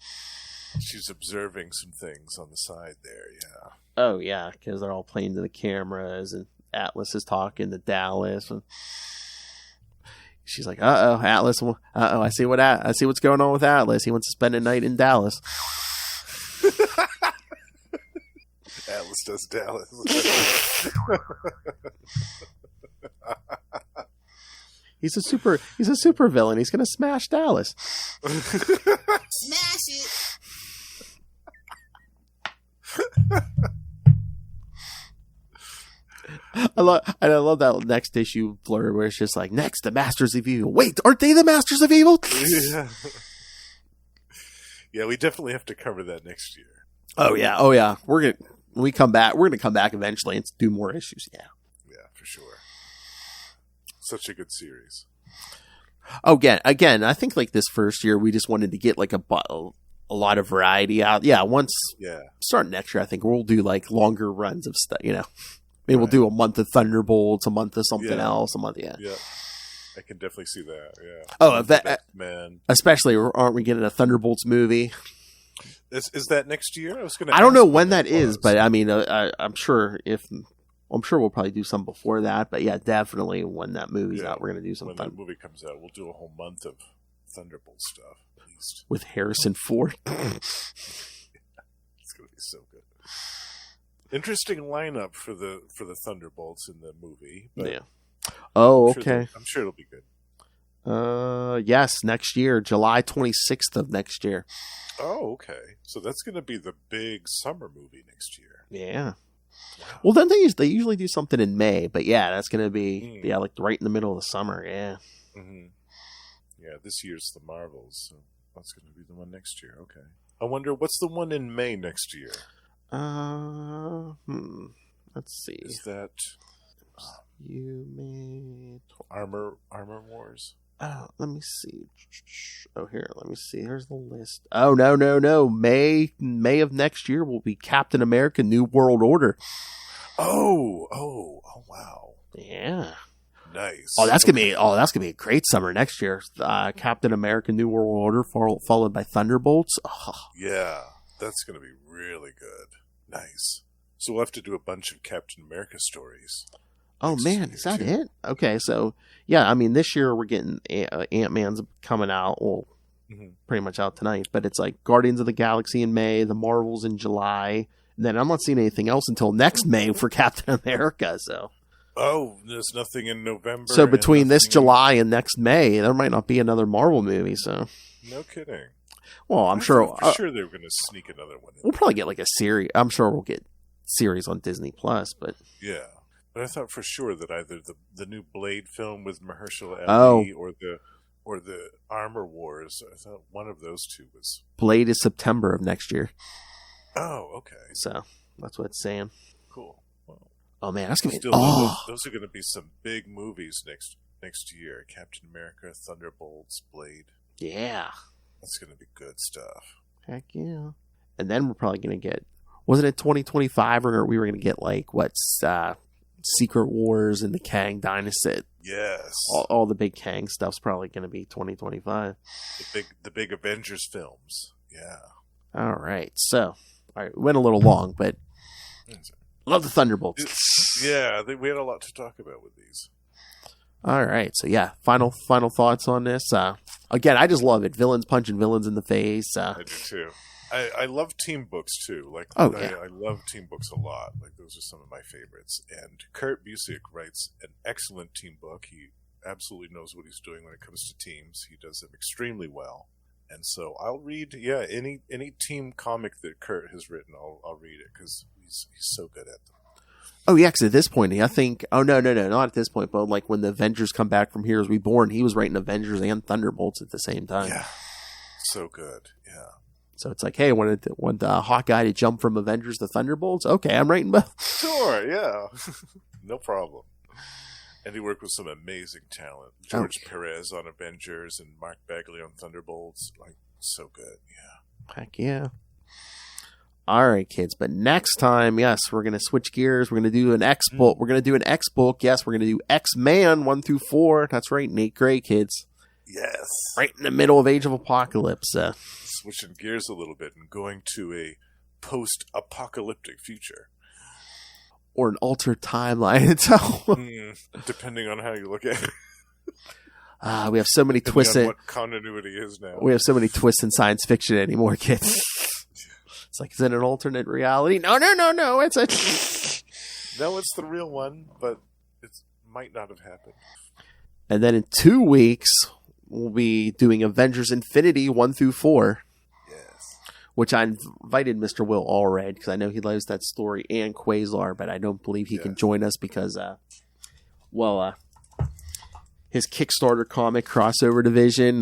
She's observing some things on the side there, yeah. Oh yeah, because they're all playing to the cameras, and Atlas is talking to Dallas, and she's like, "Uh oh, Atlas. I see what's going on with Atlas. He wants to spend a night in Dallas." Atlas does Dallas. He's a super villain. He's gonna smash Dallas. Smash it. I love that next issue blurb where it's just like, next, the Masters of Evil. Wait, aren't they the Masters of Evil? Yeah, we definitely have to cover that next year. Oh yeah. When we come back, we're gonna come back eventually and do more issues. Yeah, for sure. Such a good series. Oh, again, I think like this first year we just wanted to get like a lot of variety out. Yeah, starting next year, I think we'll do like longer runs of stuff. Maybe we'll do a month of Thunderbolts, a month of something else, a month. Yeah, I can definitely see that. Yeah. Oh, man. Especially, aren't we getting a Thunderbolts movie? Is that next year? I don't know when that is, but I mean, I'm sure we'll probably do some before that. But yeah, definitely when that movie's out, we're going to do some. When that movie comes out, we'll do a whole month of Thunderbolt stuff at least with Harrison Ford. It's going to be so good. Interesting lineup for the Thunderbolts in the movie. But yeah. Oh, okay. I'm sure it'll be good. Yes, next year, July 26th of next year. Oh, okay. So that's going to be the big summer movie next year. Yeah. Wow. Well, then they usually do something in May, but yeah, that's going to be like right in the middle of the summer. Yeah. Mm-hmm. Yeah, this year's the Marvels, so that's going to be the one next year. Okay. I wonder what's the one in May next year. Let's see. Is that you made Armor Wars? Let me see. Oh, here. Let me see. Here's the list. Oh, no. May of next year will be Captain America: New World Order. Oh, wow. Yeah. Nice. Oh, that's gonna be a great summer next year. Captain America: New World Order, followed by Thunderbolts. Oh. Yeah, that's going to be really good. Nice. So we'll have to do a bunch of Captain America stories. Oh next man, year, is that too. it? Okay, so yeah, I mean this year we're getting Ant-Man's coming out. Well, Mhm. pretty much out tonight, but it's like Guardians of the Galaxy in May, the Marvels in July, and then I'm not seeing anything else until next May for Captain America. So There's nothing in November. so and between this nothing in- July and next May, there might not be another Marvel movie. So No kidding. well, I'm I sure thought for sure they were going to sneak another one in. we'll probably get like a series. I'm sure we'll get series on Disney Plus, but Yeah. But I thought for sure that either the new Blade film with Mahershala Oh. Ali or the Armor Wars, I thought one of those two was. Blade is September of next year. Oh, okay. So that's what it's saying. Cool. Well, Oh man, that's gonna be still, those are going to be some big movies next year. Captain America, Thunderbolts, Blade. yeah. That's going to be good stuff. Heck yeah. And then we're probably going to get, wasn't it 2025 or we were going to get like what's Secret Wars and the Kang Dynasty? Yes. All the big Kang stuff's probably going to be 2025. The big Avengers films. Yeah. All right. So, all right, went a little long, but love the Thunderbolts. Yeah, we had a lot to talk about with these. All right. So yeah, final thoughts on this. Again, I just love it. Villains punching villains in the face. I do too. I love team books too. Like, Oh, yeah. I love team books a lot. Like, those are some of my favorites. And Kurt Busiek writes an excellent team book. He absolutely knows what he's doing when it comes to teams. He does them extremely well. And so I'll read, any team comic that Kurt has written. I'll read it because he's so good at them. Oh yeah, because at this point, I think. Oh no, not at this point. But like when the Avengers come back from Heroes Reborn, he was writing Avengers and Thunderbolts at the same time. Yeah, so good. Yeah. So it's like, hey, want the Hawkeye to jump from Avengers to Thunderbolts? Okay, I'm writing both. Sure, yeah. No problem. And he worked with some amazing talent. George Perez on Avengers and Mark Bagley on Thunderbolts. Like, so good, yeah. Heck yeah. All right, kids. But next time, yes, we're going to switch gears. We're going to do an X book. We're going to do an X book. Yes, we're going to do X-Man 1 through 4. That's right, Nate Gray, kids. Yes. Right in the middle of Age of Apocalypse. Switching gears a little bit and going to a post-apocalyptic future. Or an altered timeline. Depending on how you look at it. We have so many twists. On what continuity is now. We have so many twists in science fiction anymore, kids. It's like, is it an alternate reality? No. It's a. No, it's the real one, but it might not have happened. And then in 2 weeks, we'll be doing Avengers Infinity 1 through 4. Yes. Which I invited Mr. Will Allred because I know he loves that story and Quasar, but I don't believe he can join us because, his Kickstarter comic crossover division.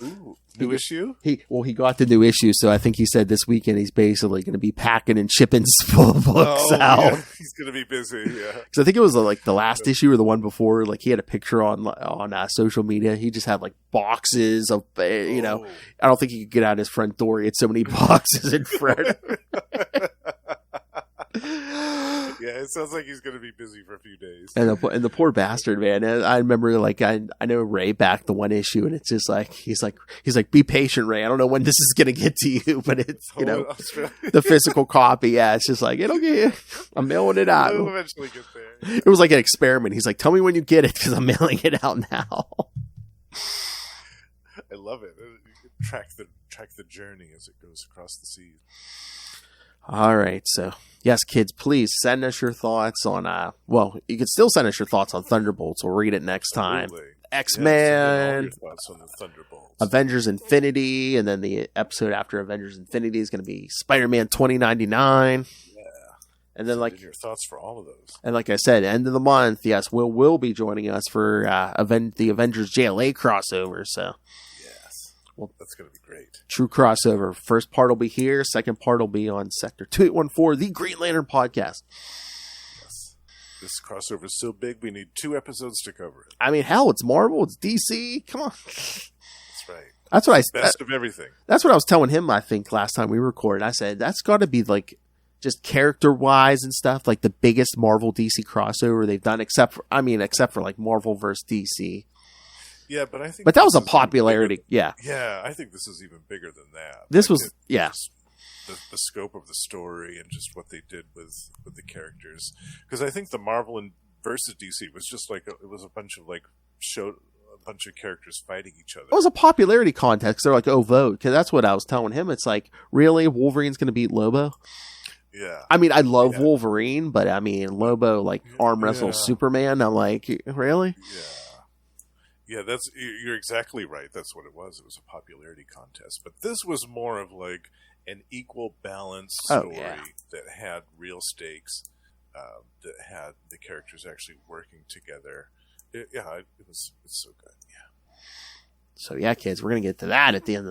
Ooh, new issue? He got the new issue, so I think he said this weekend he's basically going to be packing and shipping books out. Yeah. He's going to be busy, yeah. Because I think it was like the last issue or the one before. Like he had a picture on social media. He just had like boxes of, I don't think he could get out his front door. He had so many boxes in front. Yeah, it sounds like he's going to be busy for a few days. And the poor bastard, man. I remember, like, I know Ray backed the one issue, and it's just like he's like, be patient, Ray. I don't know when this is gonna get to you, but it's the physical copy. Yeah, it's just like it'll get you. I'm mailing it out. It'll eventually get there. It was like an experiment. He's like, tell me when you get it because I'm mailing it out now. I love it. You track the journey as it goes across the seas. All right, so yes, kids, please send us your thoughts on. You can still send us your thoughts on Thunderbolts. We'll read it next time. Totally. X-Men, your thoughts on the Thunderbolts. Avengers Infinity, and then the episode after Avengers Infinity is going to be Spider-Man 2099. Yeah, and then your thoughts for all of those. And like I said, end of the month, yes, Will be joining us for the Avengers JLA crossover. So. Well, that's going to be great. True crossover. First part will be here. Second part will be on Sector 2814, the Green Lantern podcast. Yes. This crossover is so big, we need 2 episodes to cover it. I mean, hell, it's Marvel. It's DC. Come on. That's right. That's what Best of everything. That's what I was telling him, I think, last time we recorded. I said, that's got to be like just character-wise and stuff, like the biggest Marvel DC crossover they've done, except for like Marvel versus DC. Yeah, but I think. But that was a this is popularity. even Yeah. bigger- Yeah, I think this is even bigger than that. This Like, was, yeah. The scope of the story and just what they did with the characters. Because I think the Marvel and versus DC was just like it was a bunch of characters fighting each other. It was a popularity contest. They're like, oh, vote. Because that's what I was telling him. It's like, really? Wolverine's going to beat Lobo? Yeah. I mean, I love Wolverine, but I mean, Lobo, like, arm wrestles Yeah. Superman. I'm like, really? Yeah, you're exactly right. That's what it was. It was a popularity contest. But this was more of like an equal balance story that had real stakes, that had the characters actually working together. It's so good. Yeah. So yeah, kids, we're gonna get to that at the end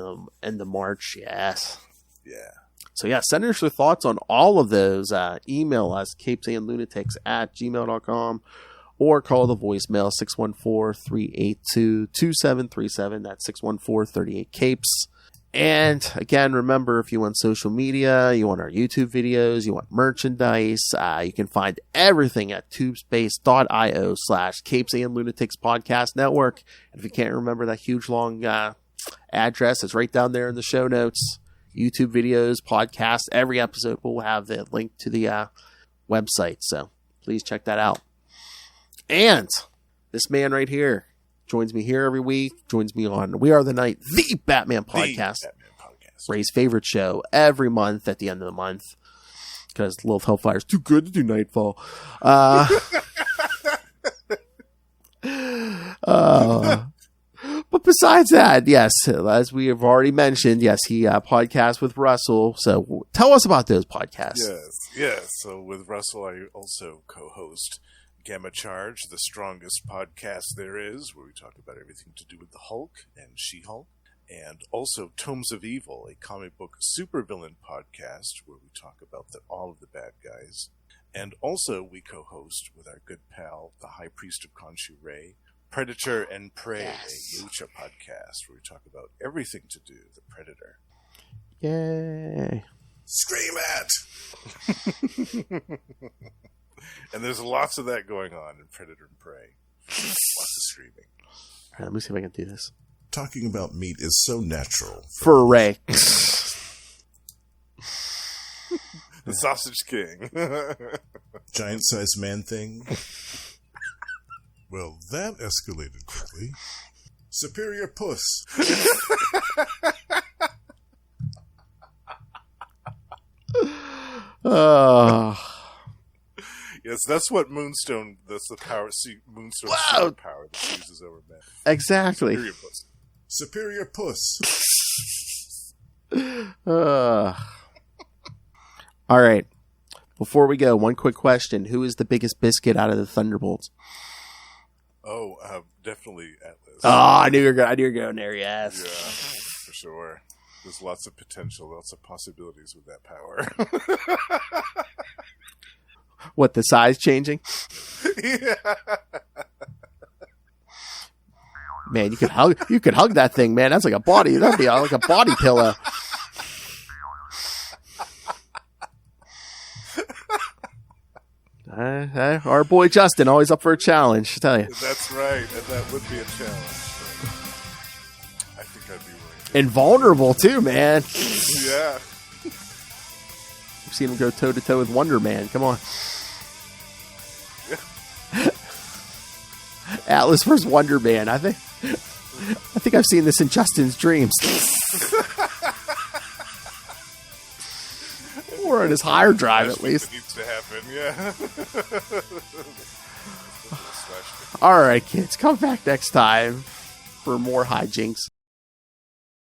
of March. Yes. Yeah. So yeah, send us your thoughts on all of those. Email us CapesandLunatics@gmail.com or call the voicemail 614-382-2737. That's 614-38-CAPES. And again, remember, if you want social media, you want our YouTube videos, you want merchandise, you can find everything at tubespace.io/CapesandLunatics Podcast Network. And if you can't remember that huge long address, it's right down there in the show notes. YouTube videos, podcasts, every episode will have the link to the website. So please check that out. And this man right here joins me here every week, joins me on We Are the Night, the Batman Podcast. Ray's favorite show every month at the end of the month. Because Little Hellfire's too good to do Nightfall. But besides that, yes, as we have already mentioned, yes, he podcasts with Russell. So tell us about those podcasts. Yes. So with Russell, I also co-host Gamma Charge, the strongest podcast there is, where we talk about everything to do with the Hulk and She-Hulk. And also Tomes of Evil, a comic book supervillain podcast, where we talk about all of the bad guys. And also we co-host with our good pal, the High Priest of Khonshu Ray, Predator and Prey, a Yucha podcast, where we talk about everything to do with the Predator. Yay. Scream it! And there's lots of that going on in Predator and Prey. Lots of screaming. All right, let me see if I can do this. Talking about meat is so natural. For Ray. The Sausage King. Giant-sized man thing. Well, that escalated quickly. Superior puss. Yes, that's what Moonstone. That's the power. See, Moonstone's power that she uses over men. Exactly. Superior puss. All right. Before we go, one quick question: who is the biggest biscuit out of the Thunderbolts? Oh, definitely Atlas. Oh, I knew you were going there. Yes. Yeah, for sure. There's lots of potential, lots of possibilities with that power. What, the size changing? Yeah. Man, you could hug that thing, man. That's like a body. That'd be like a body pillow. Our boy Justin, always up for a challenge, I tell you. That's right, and that would be a challenge. I think I'd be willing to. Invulnerable too, man. Yeah. We've seen him go toe to toe with Wonder Man. Come on. Atlas versus Wonder Man. I think I've seen this in Justin's dreams. Or on his higher drive, at least. It needs to happen, yeah. All right, kids, come back next time for more hijinks.